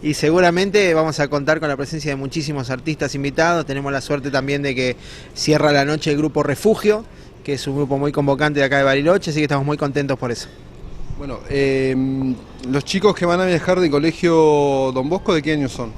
y seguramente vamos a contar con la presencia de muchísimos artistas invitados. Tenemos la suerte también de que cierra la noche el grupo Refugio, que es un grupo muy convocante de acá de Bariloche, así que estamos muy contentos por eso. Bueno, los chicos que van a viajar del Colegio Don Bosco, ¿de qué año son?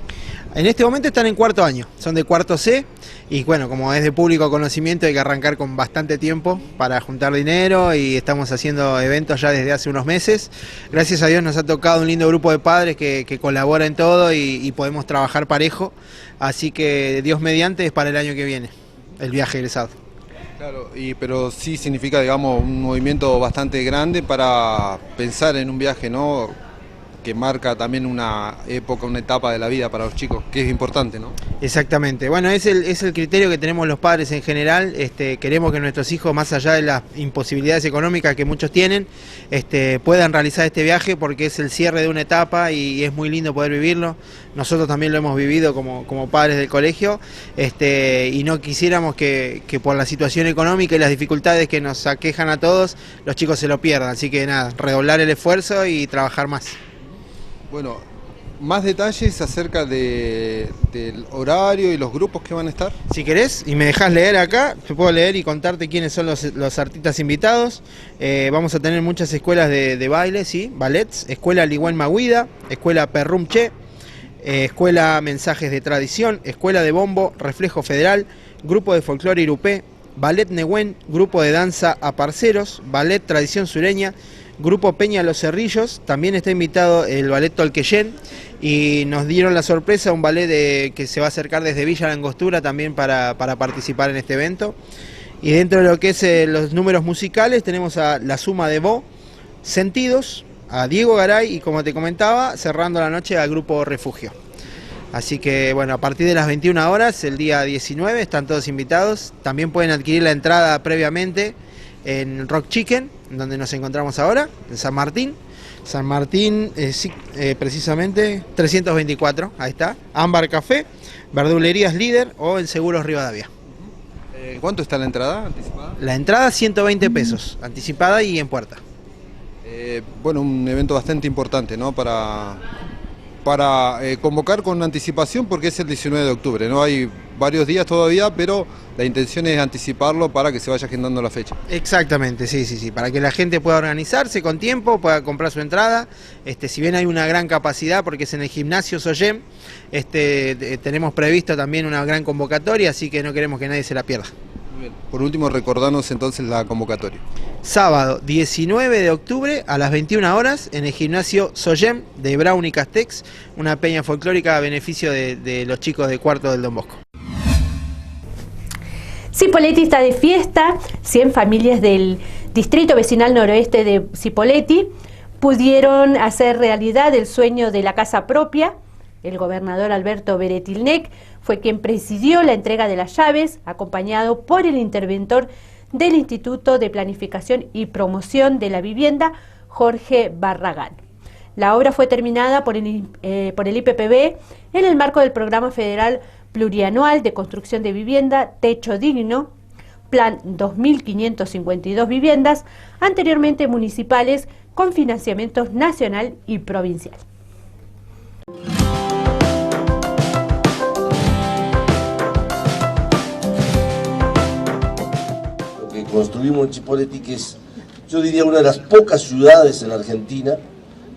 En este momento están en cuarto año, son de cuarto C, y bueno, como es de público conocimiento hay que arrancar con bastante tiempo para juntar dinero y estamos haciendo eventos ya desde hace unos meses. Gracias a Dios nos ha tocado un lindo grupo de padres que colabora en todo y podemos trabajar parejo, así que Dios mediante es para el año que viene, el viaje egresado. Claro, pero sí significa, digamos, un movimiento bastante grande para pensar en un viaje, ¿no? Que marca también una época, una etapa de la vida para los chicos, que es importante, ¿no? Exactamente. Bueno, es el criterio que tenemos los padres en general. Queremos que nuestros hijos, más allá de las imposibilidades económicas que muchos tienen, puedan realizar este viaje porque es el cierre de una etapa y es muy lindo poder vivirlo. Nosotros también lo hemos vivido como padres del colegio y no quisiéramos que por la situación económica y las dificultades que nos aquejan a todos, los chicos se lo pierdan. Así que nada, redoblar el esfuerzo y trabajar más. Bueno, más detalles acerca del horario y los grupos que van a estar. Si querés y me dejás leer acá, te puedo leer y contarte quiénes son los artistas invitados. Vamos a tener muchas escuelas de baile, ¿sí? Ballets, Escuela Ligüen Maguida, Escuela Perrum Che, Escuela Mensajes de Tradición, Escuela de Bombo, Reflejo Federal, Grupo de Folclore Irupé, Ballet Nehuen, Grupo de Danza Aparceros, Ballet Tradición Sureña, Grupo Peña Los Cerrillos, también está invitado el Ballet Tolqueyen y nos dieron la sorpresa un ballet que se va a acercar desde Villa La Angostura también para participar en este evento. Y dentro de lo que es los números musicales tenemos a La Suma de Bo, Sentidos, a Diego Garay y como te comentaba, cerrando la noche al Grupo Refugio. Así que bueno, a partir de las 21 horas, el día 19, están todos invitados. También pueden adquirir la entrada previamente en Rock Chicken, donde nos encontramos ahora, en San Martín. San Martín, precisamente 324, ahí está. Ámbar Café, Verdulerías Líder o en Seguros Rivadavia. ¿Cuánto está la entrada anticipada? La entrada 120 pesos, anticipada y en puerta. Bueno, un evento bastante importante, ¿no? Para convocar con anticipación porque es el 19 de octubre, ¿no? Hay varios días todavía, pero la intención es anticiparlo para que se vaya agendando la fecha. Exactamente, sí, para que la gente pueda organizarse con tiempo, pueda comprar su entrada. Si bien hay una gran capacidad, porque es en el gimnasio Soyem, tenemos previsto también una gran convocatoria, así que no queremos que nadie se la pierda. Muy bien. Por último, recordanos entonces la convocatoria. Sábado 19 de octubre a las 21 horas en el gimnasio Soyem de Brown y Castex, una peña folclórica a beneficio de los chicos de cuarto del Don Bosco. Cipolletti está de fiesta. 100 familias del distrito vecinal noroeste de Cipolletti pudieron hacer realidad el sueño de la casa propia. El gobernador Alberto Beretilnec fue quien presidió la entrega de las llaves, acompañado por el interventor del Instituto de Planificación y Promoción de la Vivienda, Jorge Barragán. La obra fue terminada por el IPPB en el marco del Programa Federal Plurianual de Construcción de Vivienda Techo Digno, Plan 2.552 viviendas, anteriormente municipales, con financiamiento nacional y provincial. Construimos en Cipolletti, que es, yo diría, una de las pocas ciudades en la Argentina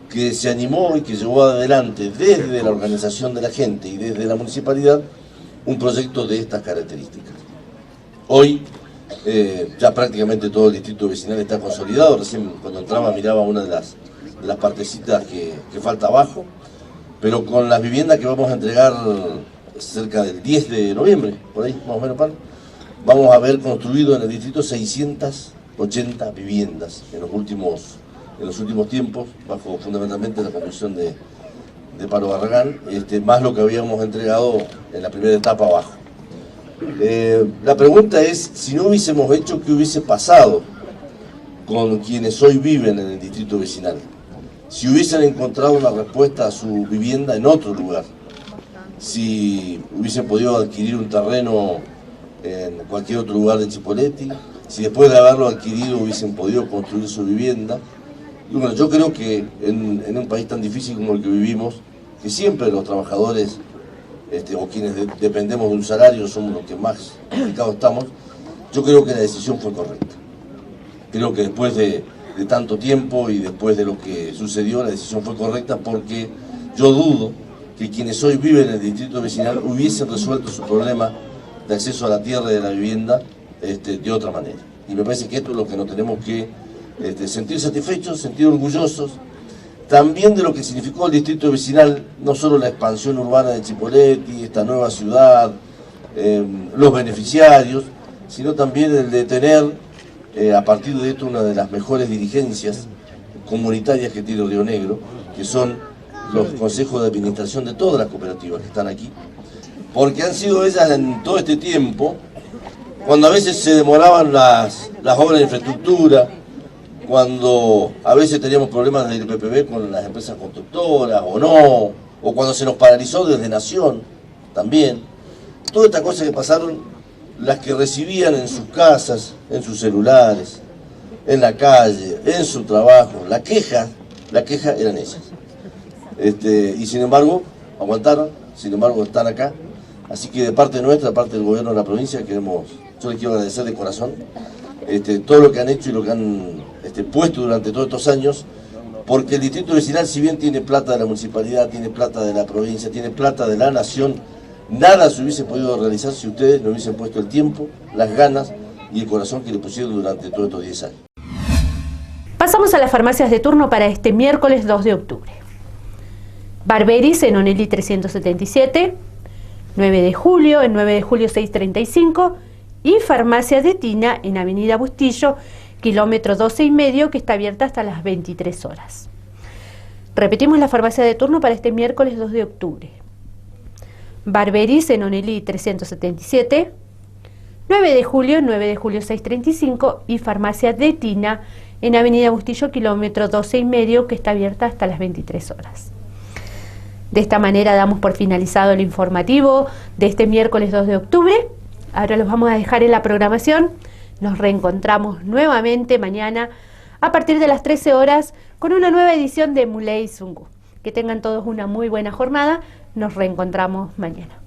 que se animó y que llevó adelante desde la organización de la gente y desde la municipalidad un proyecto de estas características. Hoy ya prácticamente todo el distrito vecinal está consolidado. Recién cuando entraba miraba una de las partecitas que falta abajo, pero con las viviendas que vamos a entregar cerca del 10 de noviembre, por ahí más o menos, vamos a haber construido en el distrito 680 viviendas en los últimos tiempos, bajo fundamentalmente la conducción de Paro Barragán, más lo que habíamos entregado en la primera etapa abajo. La pregunta es, si no hubiésemos hecho, ¿qué hubiese pasado con quienes hoy viven en el distrito vecinal? Si hubiesen encontrado una respuesta a su vivienda en otro lugar, si hubiesen podido adquirir un terreno en cualquier otro lugar de Cipolletti, si después de haberlo adquirido hubiesen podido construir su vivienda. Y bueno, yo creo que en un país tan difícil como el que vivimos, que siempre los trabajadores o quienes dependemos de un salario somos los que más complicados estamos, yo creo que la decisión fue correcta. Creo que después de tanto tiempo y después de lo que sucedió, la decisión fue correcta, porque yo dudo que quienes hoy viven en el distrito vecinal hubiesen resuelto su problema de acceso a la tierra y a la vivienda de otra manera. Y me parece que esto es lo que nos tenemos que sentir satisfechos, sentir orgullosos, también de lo que significó el distrito vecinal, no solo la expansión urbana de Cipolletti, esta nueva ciudad, los beneficiarios, sino también el de tener, a partir de esto, una de las mejores dirigencias comunitarias que tiene Río Negro, que son los consejos de administración de todas las cooperativas que están aquí, porque han sido ellas en todo este tiempo, cuando a veces se demoraban las obras de infraestructura, cuando a veces teníamos problemas del IPPB con las empresas constructoras o no, o cuando se nos paralizó desde Nación también. Todas estas cosas que pasaron, las que recibían en sus casas, en sus celulares, en la calle, en su trabajo, la queja eran ellas. Y sin embargo, aguantaron, sin embargo están acá. Así que de parte nuestra, de parte del gobierno de la provincia, yo les quiero agradecer de corazón todo lo que han hecho y lo que han puesto durante todos estos años, porque el distrito vecinal, si bien tiene plata de la municipalidad, tiene plata de la provincia, tiene plata de la nación, nada se hubiese podido realizar si ustedes no hubiesen puesto el tiempo, las ganas y el corazón que le pusieron durante todos estos 10 años. Pasamos a las farmacias de turno para este miércoles 2 de octubre. Barberis en Onelli 377, 9 de julio, en 9 de julio 635, y Farmacia de Tina en Avenida Bustillo, kilómetro 12,5, que está abierta hasta las 23 horas. Repetimos la farmacia de turno para este miércoles 2 de octubre. Barberis en Onelli 377, 9 de julio 635, y Farmacia de Tina en Avenida Bustillo, kilómetro 12,5, que está abierta hasta las 23 horas. De esta manera damos por finalizado el informativo de este miércoles 2 de octubre. Ahora los vamos a dejar en la programación. Nos reencontramos nuevamente mañana a partir de las 13 horas con una nueva edición de Muley Zungu. Que tengan todos una muy buena jornada. Nos reencontramos mañana.